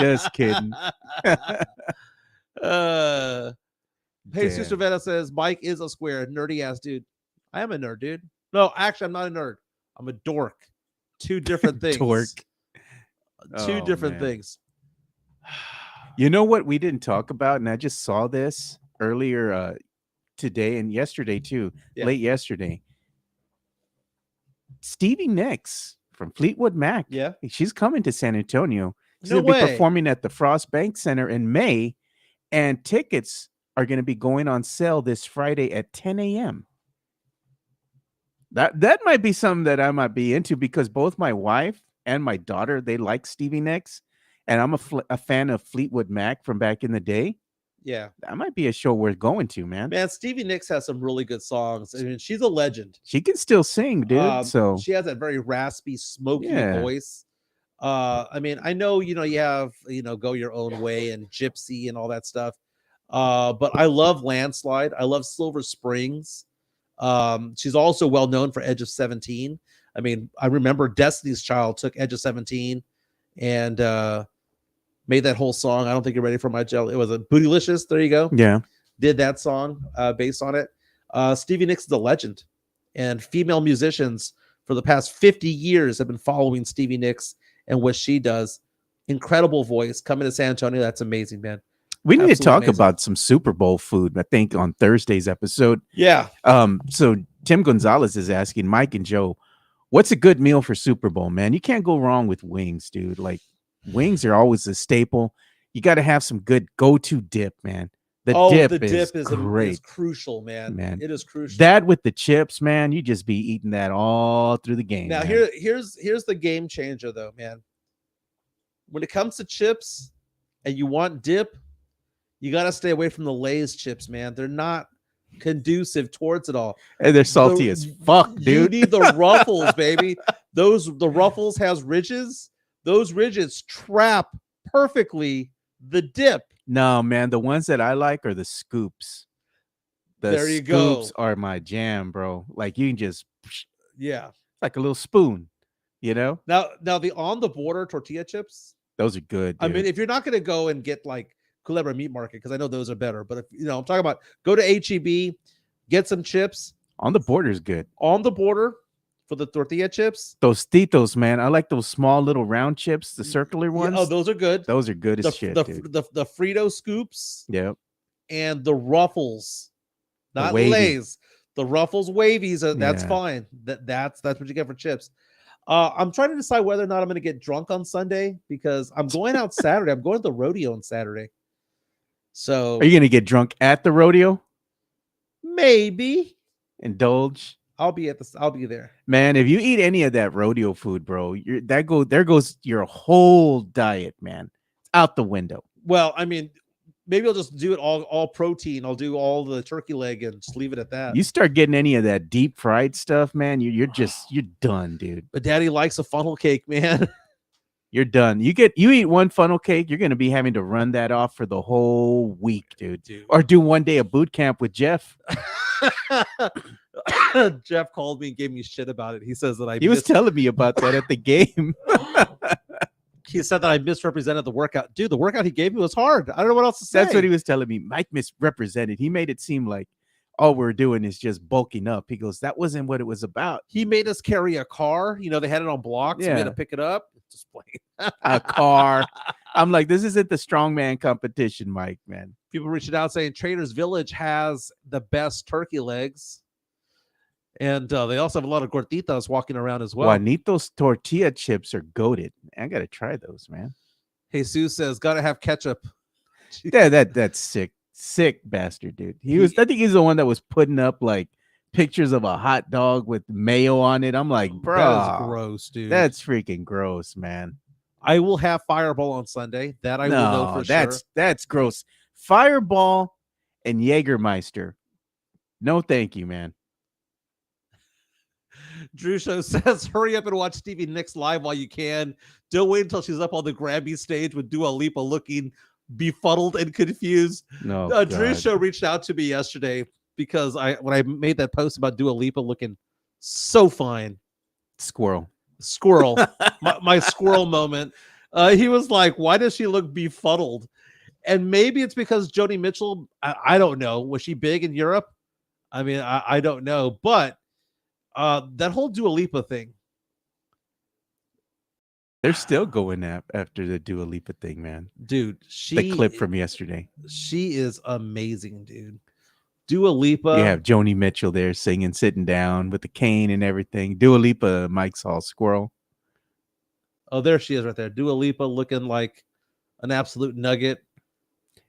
Just kidding. Hey, Sister Veta says Mike is a square nerdy ass dude. I am a nerd, dude. No, actually, I'm not a nerd. I'm a dork. 2 different things. Dork. 2 different things. You know what we didn't talk about, and I just saw this earlier today and yesterday too. Yeah. Late yesterday. Stevie Nicks from Fleetwood Mac. Yeah, she's coming to San Antonio. She's going to be performing at the Frost Bank Center in May, and tickets are going to be going on sale this Friday at 10 a.m. That might be something that I might be into because both my wife and my daughter, they like Stevie Nicks, and I'm a fan of Fleetwood Mac from back in the day. Yeah, that might be a show worth going to, man. Man, Stevie Nicks has some really good songs. I mean, she's a legend. She can still sing, dude. So she has that very raspy, smoky voice. I mean, I know, you have, Go Your Own Way and Gypsy and all that stuff. But I love Landslide. I love Silver Springs. She's also well known for Edge of 17. I mean, I remember Destiny's Child took Edge of 17 and made that whole song. I don't think you're ready for my gel. It was a Bootylicious. There you go. Yeah. Did that song based on it. Stevie Nicks is a legend, and female musicians for the past 50 years have been following Stevie Nicks and what she does. Incredible voice coming to San Antonio. That's amazing, man. We need to Absolutely talk amazing. about some Super Bowl food, I think, on Thursday's episode. Yeah. So Tim Gonzalez is asking Mike and Joe, what's a good meal for Super Bowl, man? You can't go wrong with wings, dude. Like, wings are always a staple. You got to have some good go-to dip, man. The dip is great. Is crucial, man. It is crucial. That with the chips, man, you just be eating that all through the game. Now, man. here's the game changer, though, man. When it comes to chips and you want dip, you got to stay away from the Lay's chips, man. They're not conducive towards it all. And they're salty as fuck, dude. You need the Ruffles, baby. The Ruffles has ridges. Those ridges trap perfectly the dip. No, man, the ones that I like are the scoops. There you scoops go. are my jam, bro. Like, you can just, yeah, like a little spoon, you know? Now the on the border tortilla chips, those are good, dude. I mean, if you're not going to go and get like Culebra Meat Market, because I know those are better, but if I'm talking about, go to HEB, get some chips. On the border is good. On the border for the tortilla chips. Those Titos, man. I like those small little round chips, the circular ones. Yeah, oh, those are good. Those are good as shit, the Frito scoops. Yep. And the Ruffles, not wavy. Lay's. The Ruffles wavies. That's Yeah. fine. That's what you get for chips. I'm trying to decide whether or not I'm going to get drunk on Sunday because I'm going out Saturday. I'm going to the rodeo on Saturday. So are you going to get drunk at the rodeo? Maybe. Indulge. I'll be there. Man, if you eat any of that rodeo food, bro, there goes your whole diet, man. It's out the window. Well, I mean, maybe I'll just do it all protein. I'll do all the turkey leg and just leave it at that. You start getting any of that deep fried stuff, man, you're done, dude. But Daddy likes a funnel cake, man. You're done. You eat one funnel cake, you're gonna be having to run that off for the whole week, dude. Or do one day of boot camp with Jeff. Jeff called me and gave me shit about it. He says that he was telling me about that at the game. He said that I misrepresented the workout. Dude, the workout he gave me was hard. I don't know what else to say. That's what he was telling me. Mike misrepresented. He made it seem like all we're doing is just bulking up. He goes, that wasn't what it was about. He made us carry a car. They had it on blocks. Yeah. We had to pick it up. Just plain. A car. I'm like, this isn't the strongman competition, Mike, man. People reaching out saying Trader's Village has the best turkey legs. And they also have a lot of gorditas walking around as well. Juanito's tortilla chips are goated. I got to try those, man. Jesus says, got to have ketchup. Yeah, that's sick. Sick bastard, dude. I think he's the one that was putting up like pictures of a hot dog with mayo on it. I'm like, bro, that is gross, dude. That's freaking gross, man. I will have Fireball on Sunday. That I will know for sure. That's gross. Fireball and Jägermeister. No, thank you, man. Drew Show says, hurry up and watch Stevie Nicks live while you can. Don't wait until she's up on the Grammy stage with Dua Lipa looking befuddled and confused. No, Drew Show reached out to me yesterday because when I made that post about Dua Lipa looking so fine. Squirrel. my squirrel moment. He was like, why does she look befuddled? And maybe it's because Joni Mitchell, I don't know. Was she big in Europe? I mean, I don't know. But that whole Dua Lipa thing. They're still going after the Dua Lipa thing, man. Dude, the clip from yesterday. She is amazing, dude. Dua Lipa. You have Joni Mitchell there singing, sitting down with the cane and everything. Dua Lipa, Mike's all squirrel. Oh, there she is right there. Dua Lipa looking like an absolute nugget.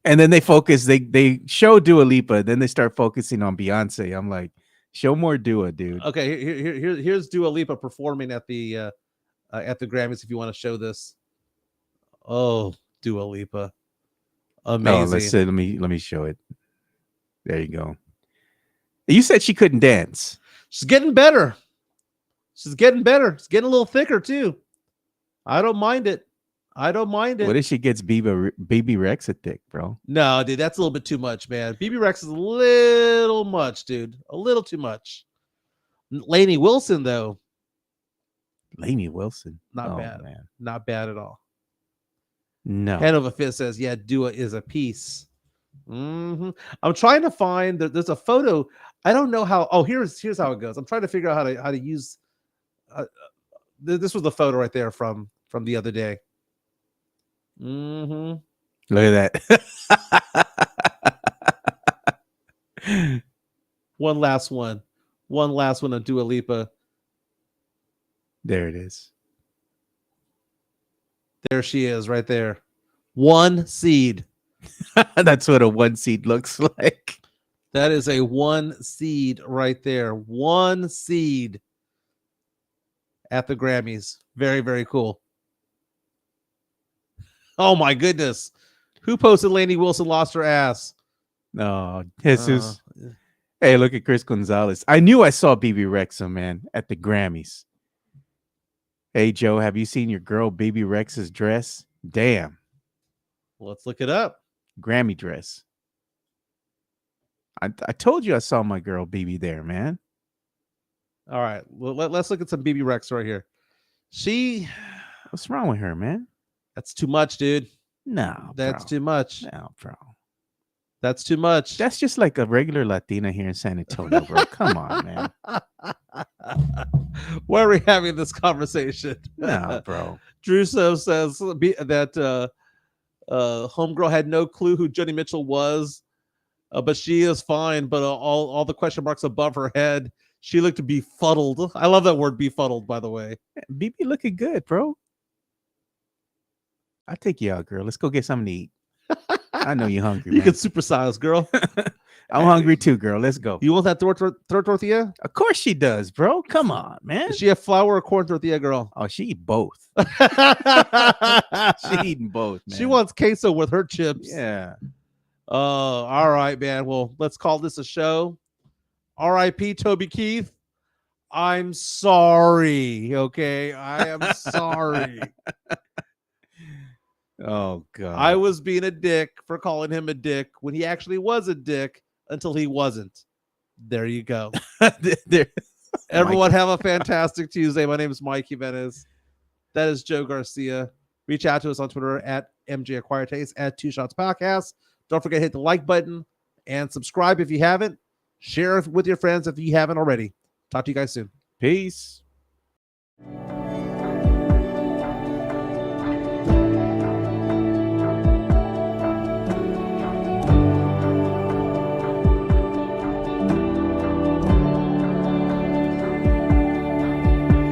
And then they focus, they show Dua Lipa, then they start focusing on Beyonce. I'm like, show more Dua, dude. Okay, here's Dua Lipa performing at the Grammys. If you want to show this, oh, Dua Lipa, amazing. Oh, let's see. Let me show it. There you go. You said she couldn't dance. She's getting better. She's getting a little thicker too. I don't mind it. I don't mind What it. if she gets baby Rex a dick, bro? No, dude, that's a little bit too much, man. BB Rex is a little much, dude. A little too much. Lainey Wilson, though, Lainey Wilson. not Oh, bad. man. Not bad at all. No. Hanover Fist says, yeah, Dua is a piece. I'm trying to find there's a photo. I don't know how. Oh, here's how it goes. I'm trying to figure out how to use. This was the photo right there from the other day. Look at that. One last one of Dua Lipa. There it is. There she is, right there. One seed. That's what a one seed looks like. That is a one seed right there. One seed at the Grammys. Very, very cool. Oh my goodness. Who posted Lainey Wilson lost her ass? No, Jesus. Hey, look at Chris Gonzalez. I knew I saw BB Rexa, man, at the Grammys. Hey, Joe, have you seen your girl BB Rex's dress? Damn. Let's look it up. Grammy dress. I told you I saw my girl BB there, man. All right. Well, let's look at some BB Rex right here. What's wrong with her, man? That's too much, dude. No, That's bro. too much. No, bro. That's too much. That's just like a regular Latina here in San Antonio, bro. Come on, man. Why are we having this conversation? No, bro. Druso says that homegirl had no clue who Joni Mitchell was, but she is fine. But all the question marks above her head, she looked befuddled. I love that word, befuddled, by the way. BB looking good, bro. I'll take you out, girl. Let's go get something to eat. I know you're hungry, You man. can supersize, girl. I'm hungry too, girl. Let's go. You want that third tortilla? Of course she does, bro. Come on, man. Does she have flour or corn tortilla, girl? Oh, she eat both. She eating both, man. She wants queso with her chips. Yeah. All right, man. Well, let's call this a show. R.I.P. Toby Keith. I'm sorry. Okay, I am sorry. Oh God. I was being a dick for calling him a dick when he actually was a dick until he wasn't. There you go. Everyone have a fantastic Tuesday. My name is Mike Jimenez. That is Joe Garcia. Reach out to us on Twitter at MJ Acquire Taste at Two Shots Podcast. Don't forget to hit the like button and subscribe if you haven't. Share it with your friends if you haven't already. Talk to you guys soon. Peace.